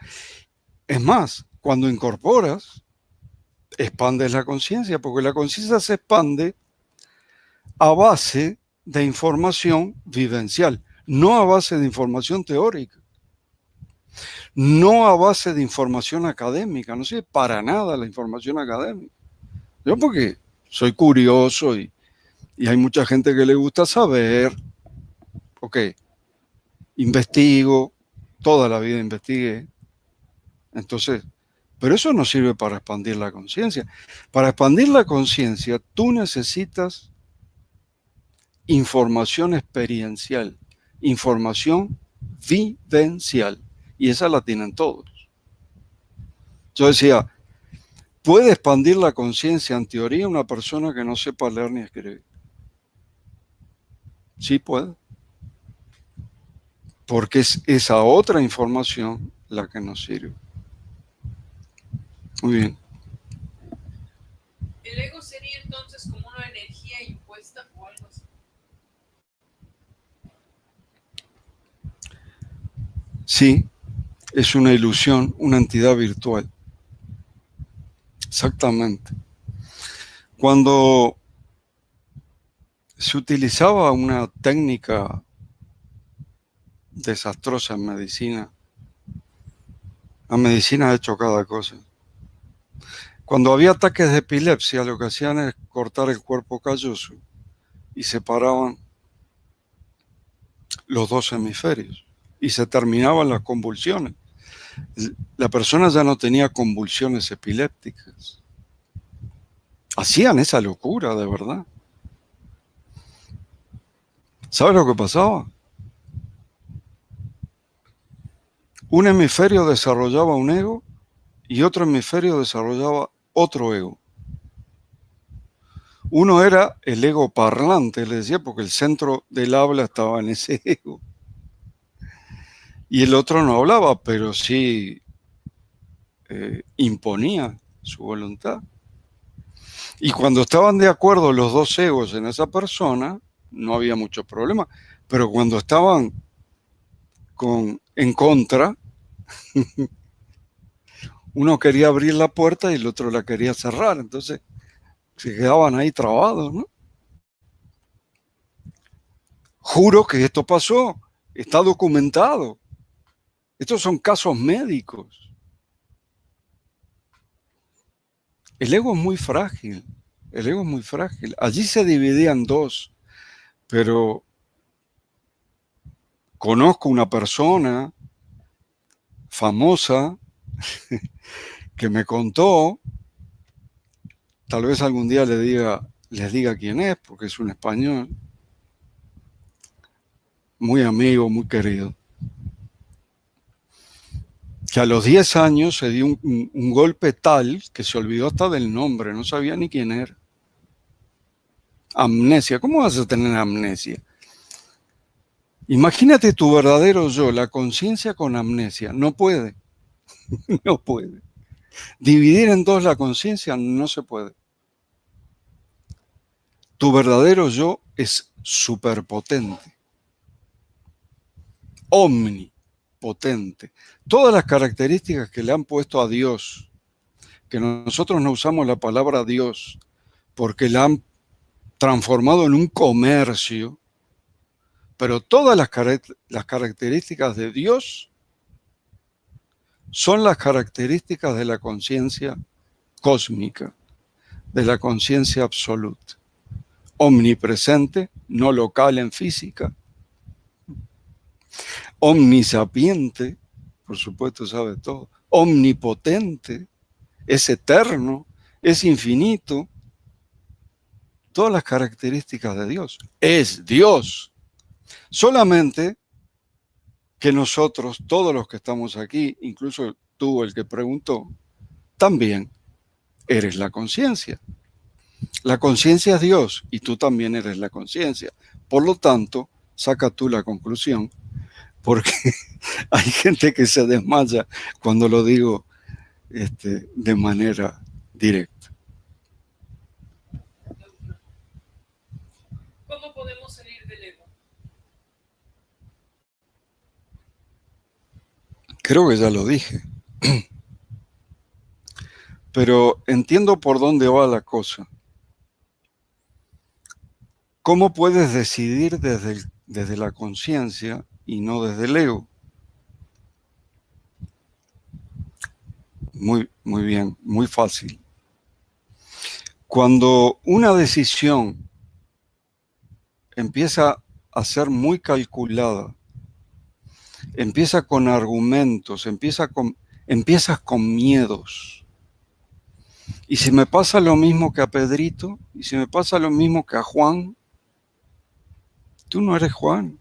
Es más, cuando incorporas, expandes la conciencia, porque la conciencia se expande a base de información vivencial, no a base de información teórica, no a base de información académica. No sirve para nada la información académica. Yo porque soy curioso y hay mucha gente que le gusta saber. Ok, investigo, toda la vida investigué. Entonces, pero eso no sirve para expandir la conciencia. Para expandir la conciencia, tú necesitas información experiencial, información vivencial. Y esa la tienen todos. Yo decía, ¿puede expandir la conciencia en teoría una persona que no sepa leer ni escribir? Sí puede. Porque es esa otra información la que nos sirve. Muy bien. ¿El ego sería entonces como una energía impuesta o algo así? Sí, es una ilusión, una entidad virtual. Exactamente. Cuando se utilizaba una técnica desastrosa en medicina, la medicina ha hecho cada cosa. Cuando había ataques de epilepsia, lo que hacían es cortar el cuerpo calloso y separaban los dos hemisferios y se terminaban las convulsiones. La persona ya no tenía convulsiones epilépticas. Hacían esa locura, de verdad. ¿Sabes lo que pasaba? Un hemisferio desarrollaba un ego y otro hemisferio desarrollaba otro ego. Uno era el ego parlante, le decía, porque el centro del habla estaba en ese ego. Y el otro no hablaba, pero sí imponía su voluntad. Y cuando estaban de acuerdo los dos egos en esa persona, no había mucho problema. Pero cuando estaban en contra, uno quería abrir la puerta y el otro la quería cerrar. Entonces se quedaban ahí trabados, ¿no? Juro que esto pasó, está documentado. Estos son casos médicos. El ego es muy frágil, el ego es muy frágil. Allí se dividía en dos, pero conozco una persona famosa que me contó, tal vez algún día les diga quién es, porque es un español, muy amigo, muy querido, que a los 10 años se dio un golpe tal que se olvidó hasta del nombre, no sabía ni quién era. Amnesia, ¿cómo vas a tener amnesia? Imagínate tu verdadero yo, la conciencia con amnesia, no puede, no puede. Dividir en dos la conciencia no se puede. Tu verdadero yo es superpotente, omnipotente. Todas las características que le han puesto a Dios, que nosotros no usamos la palabra Dios porque la han transformado en un comercio, pero todas las características de Dios son las características de la conciencia cósmica, de la conciencia absoluta. Omnipresente, no local en física. Omnisapiente, por supuesto sabe todo. Omnipotente, es eterno, es infinito. Todas las características de Dios. Es Dios. Solamente que nosotros, todos los que estamos aquí, incluso tú el que preguntó, también eres la conciencia. La conciencia es Dios y tú también eres la conciencia. Por lo tanto, saca tú la conclusión, porque hay gente que se desmaya cuando lo digo de manera directa. ¿Cómo podemos salir del ego? Creo que ya lo dije. Pero entiendo por dónde va la cosa. ¿Cómo puedes decidir desde la conciencia y no desde el ego? Muy bien, muy fácil. Cuando una decisión empieza a ser muy calculada, empieza con argumentos, empiezas con miedos. Y si me pasa lo mismo que a Pedrito, y si me pasa lo mismo que a Juan, tú no eres Juan.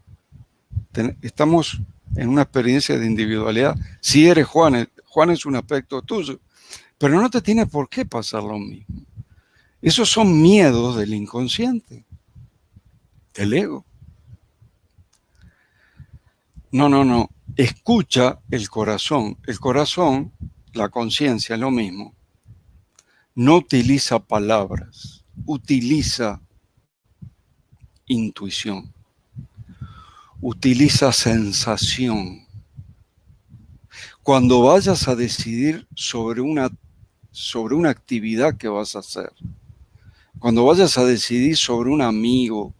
Estamos en una experiencia de individualidad. Si eres Juan, Juan es un aspecto tuyo, pero no te tiene por qué pasar lo mismo. Esos son miedos del inconsciente, del ego. No. Escucha el corazón. El corazón, la conciencia, es lo mismo. No utiliza palabras, utiliza intuición, utiliza sensación. Cuando vayas a decidir sobre una actividad que vas a hacer, cuando vayas a decidir sobre un amigo,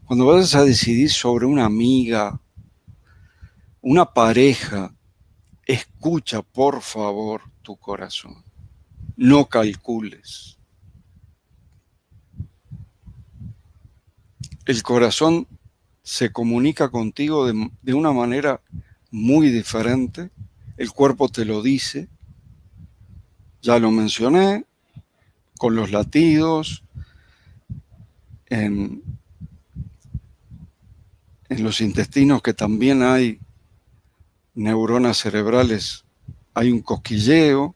cuando vayas a decidir sobre una amiga, una pareja, escucha por favor tu corazón. No calcules. El corazón se comunica contigo de una manera muy diferente. El cuerpo te lo dice. Ya lo mencioné, con los latidos, en los intestinos, que también hay neuronas cerebrales, hay un cosquilleo.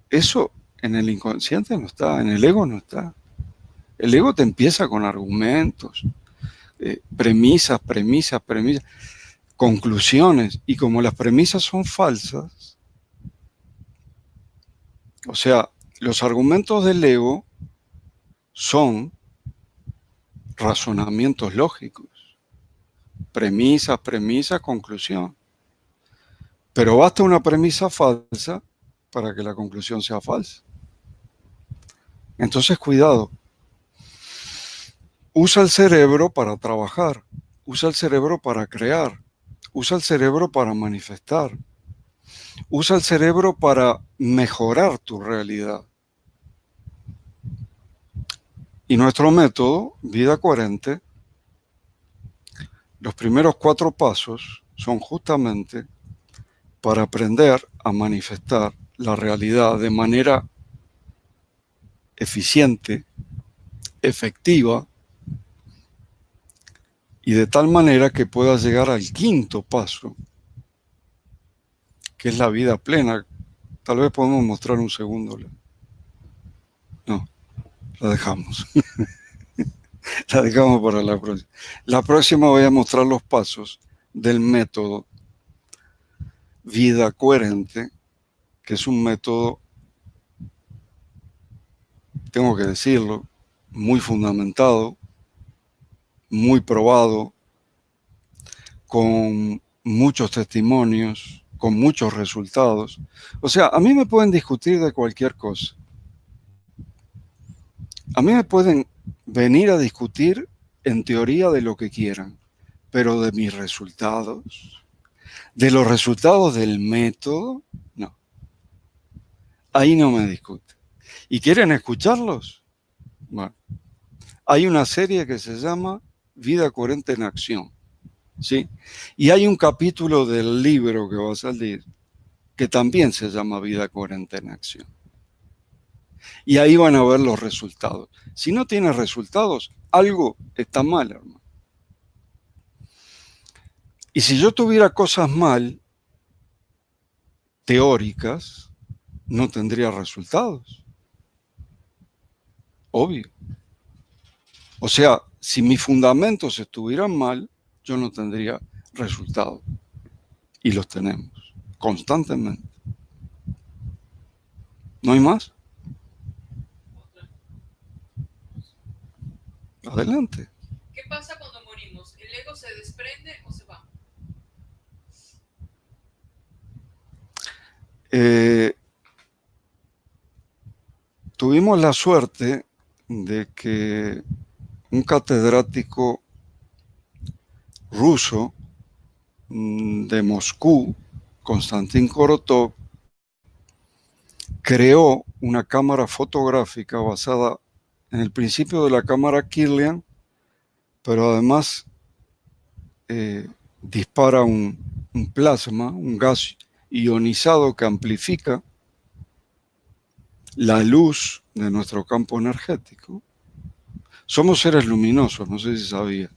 Eso en el inconsciente no está, en el ego no está. El ego te empieza con argumentos, premisas, conclusiones, y como las premisas son falsas, o sea, los argumentos del ego son razonamientos lógicos, premisas, conclusión. Pero basta una premisa falsa para que la conclusión sea falsa. Entonces, cuidado. Usa el cerebro para trabajar, usa el cerebro para crear, usa el cerebro para manifestar, usa el cerebro para mejorar tu realidad. Y nuestro método, Vida Coherente, los primeros 4 pasos son justamente para aprender a manifestar la realidad de manera eficiente, efectiva, y de tal manera que puedas llegar al 5.º paso, que es la vida plena. Tal vez podemos mostrar un segundo. No, la dejamos. La dejamos para la próxima. La próxima voy a mostrar los pasos del método Vida Coherente, que es un método, tengo que decirlo, muy fundamentado, muy probado, con muchos testimonios, con muchos resultados. O sea, a mí me pueden discutir de cualquier cosa. A mí me pueden venir a discutir en teoría de lo que quieran, pero de mis resultados, de los resultados del método, no. Ahí no me discuten. ¿Y quieren escucharlos? Bueno, hay una serie que se llama Vida Coherente en Acción, ¿sí? Y hay un capítulo del libro que va a salir que también se llama Vida Coherente en Acción. Y ahí van a ver los resultados. Si no tienes resultados, algo está mal, hermano. Y si yo tuviera cosas mal, teóricas, no tendría resultados. Obvio. O sea, si mis fundamentos estuvieran mal, yo no tendría resultados. Y los tenemos constantemente. ¿No hay más? Adelante. ¿Qué pasa cuando morimos? ¿El ego se desprende o se va? Tuvimos la suerte de que un catedrático ruso de Moscú, Konstantin Korotov, creó una cámara fotográfica basada en el principio de la cámara Kirlian, pero además dispara un plasma, un gas ionizado que amplifica la luz de nuestro campo energético. Somos seres luminosos, no sé si sabían.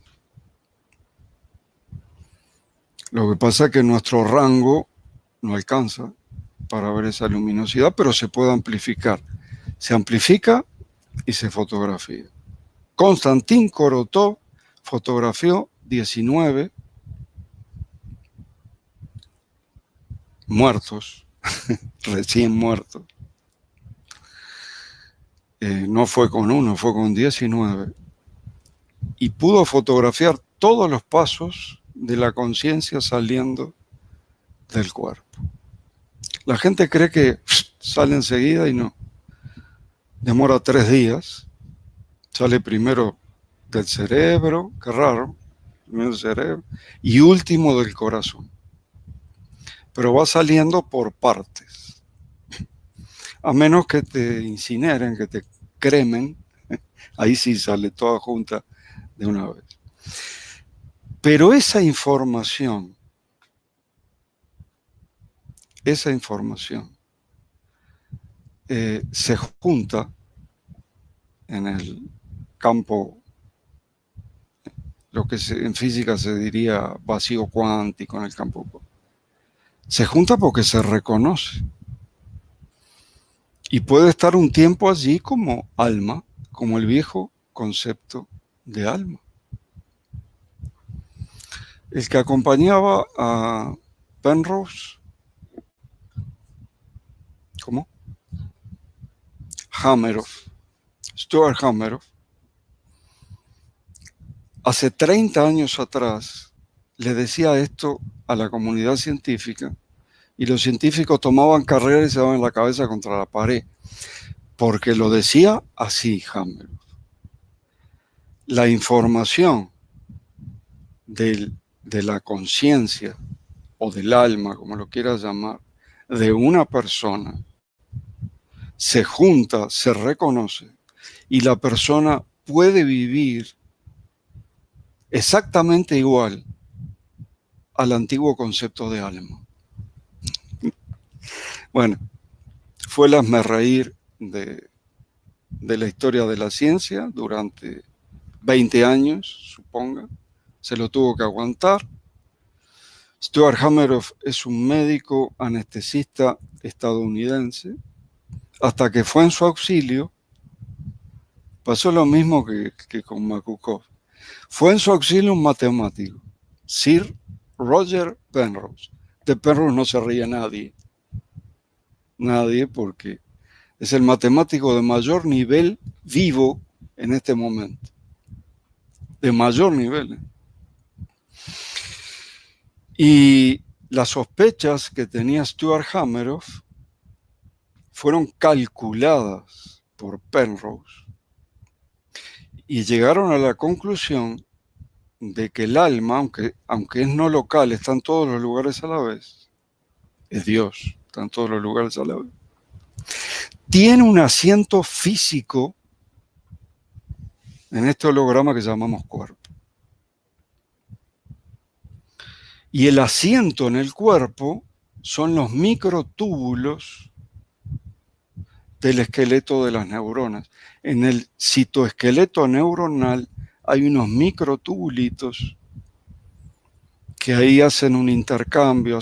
Lo que pasa es que nuestro rango no alcanza para ver esa luminosidad, pero se puede amplificar. Se amplifica y se fotografía. Konstantin Korotov fotografió 19 muertos, recién muertos. No fue con uno, fue con 19. Y pudo fotografiar todos los pasos de la conciencia saliendo del cuerpo. La gente cree que sale enseguida y no. Demora 3 días. Sale primero del cerebro, qué raro, primero del cerebro, y último del corazón. Pero va saliendo por partes. A menos que te incineren, que te cremen, ahí sí sale toda junta de una vez. Pero esa información se junta en el campo, lo que en física se diría vacío cuántico, en el campo. Se junta porque se reconoce. Y puede estar un tiempo allí como alma, como el viejo concepto de alma. El que acompañaba a Penrose, ¿cómo? Hameroff, Stuart Hameroff, hace 30 años atrás le decía esto a la comunidad científica y los científicos tomaban carrera y se daban la cabeza contra la pared, porque lo decía así Hameroff. La información de la conciencia o del alma, como lo quieras llamar, de una persona se junta, se reconoce y la persona puede vivir exactamente igual al antiguo concepto de alma. Bueno, fue el hazmerreír de la historia de la ciencia durante 20 años, suponga. Se lo tuvo que aguantar. Stuart Hameroff es un médico anestesista estadounidense. Hasta que fue en su auxilio, pasó lo mismo que con Makukov. Fue en su auxilio un matemático, Sir Roger Penrose. De Penrose no se ríe nadie. Nadie, porque es el matemático de mayor nivel vivo en este momento. De mayor nivel. Y las sospechas que tenía Stuart Hameroff fueron calculadas por Penrose y llegaron a la conclusión de que el alma, aunque es no local, está en todos los lugares a la vez, es Dios, está en todos los lugares a la vez, tiene un asiento físico en este holograma que llamamos cuerpo. Y el asiento en el cuerpo son los microtúbulos del esqueleto de las neuronas. En el citoesqueleto neuronal hay unos microtubulitos que ahí hacen un intercambio,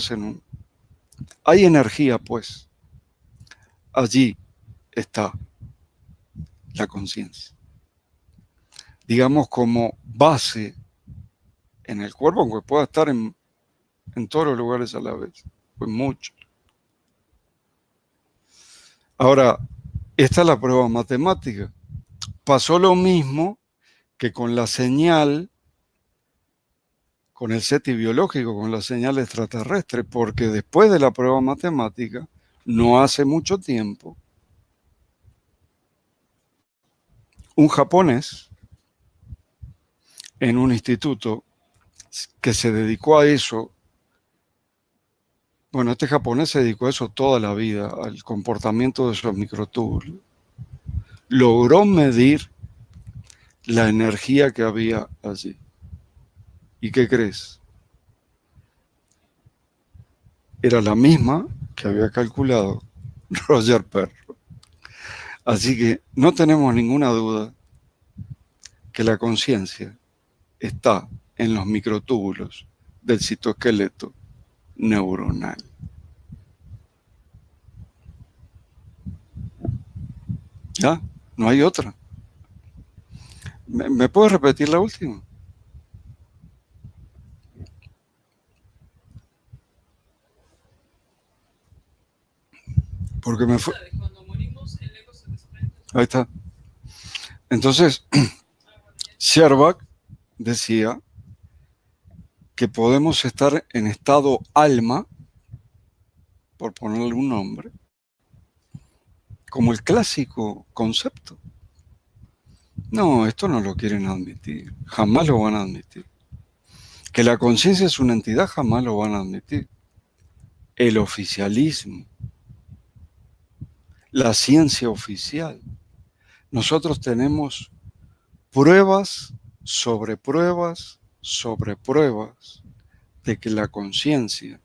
hay energía, pues. Allí está la conciencia. Digamos como base en el cuerpo, aunque pueda estar en todos los lugares a la vez, pues mucho. Ahora, esta es la prueba matemática. Pasó lo mismo que con la señal, con el SETI biológico, con la señal extraterrestre, porque después de la prueba matemática, no hace mucho tiempo, un japonés en un instituto que se dedicó a eso, bueno, este japonés se dedicó a eso toda la vida, al comportamiento de esos microtúbulos, logró medir la energía que había allí. ¿Y qué crees? Era la misma que había calculado Roger Penrose. Así que no tenemos ninguna duda que la conciencia está en los microtúbulos del citoesqueleto neuronal. ¿Ya? No hay otra. ¿Me puedes repetir la última? Porque me fue. Cuando morimos, el ego se desprende. Ahí está. Entonces, Sherbak decía que podemos estar en estado alma, por ponerle un nombre, como el clásico concepto. No, esto no lo quieren admitir, jamás lo van a admitir. Que la conciencia es una entidad, jamás lo van a admitir. El oficialismo, la ciencia oficial. Nosotros tenemos pruebas sobre pruebas sobre pruebas de que la conciencia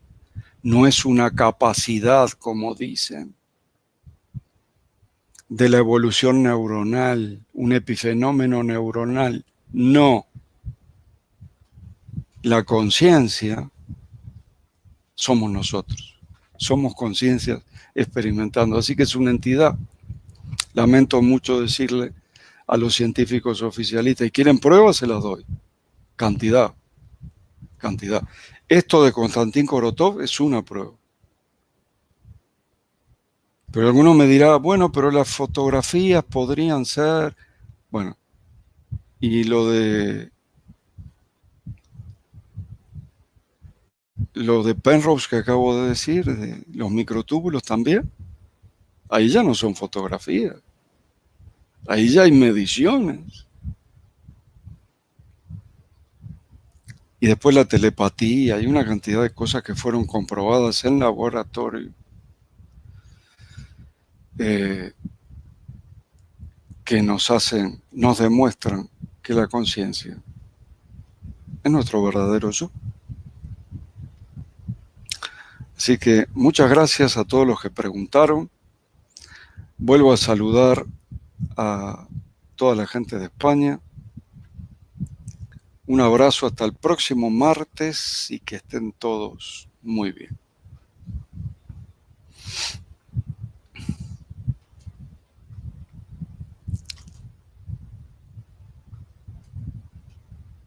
no es una capacidad, como dicen, de la evolución neuronal, un epifenómeno neuronal. No. La conciencia somos nosotros. Somos conciencias experimentando. Así que es una entidad. Lamento mucho decirle a los científicos oficialistas, y quieren pruebas, se las doy. Cantidad. Esto de Konstantin Korotov es una prueba. Pero alguno me dirá, bueno, pero las fotografías podrían ser, bueno, y lo de Penrose que acabo de decir, de los microtúbulos también, ahí ya no son fotografías, ahí ya hay mediciones. Y después la telepatía, hay una cantidad de cosas que fueron comprobadas en laboratorio. Que nos demuestran que la conciencia es nuestro verdadero yo. Así que muchas gracias a todos los que preguntaron. Vuelvo a saludar a toda la gente de España. Un abrazo hasta el próximo martes y que estén todos muy bien.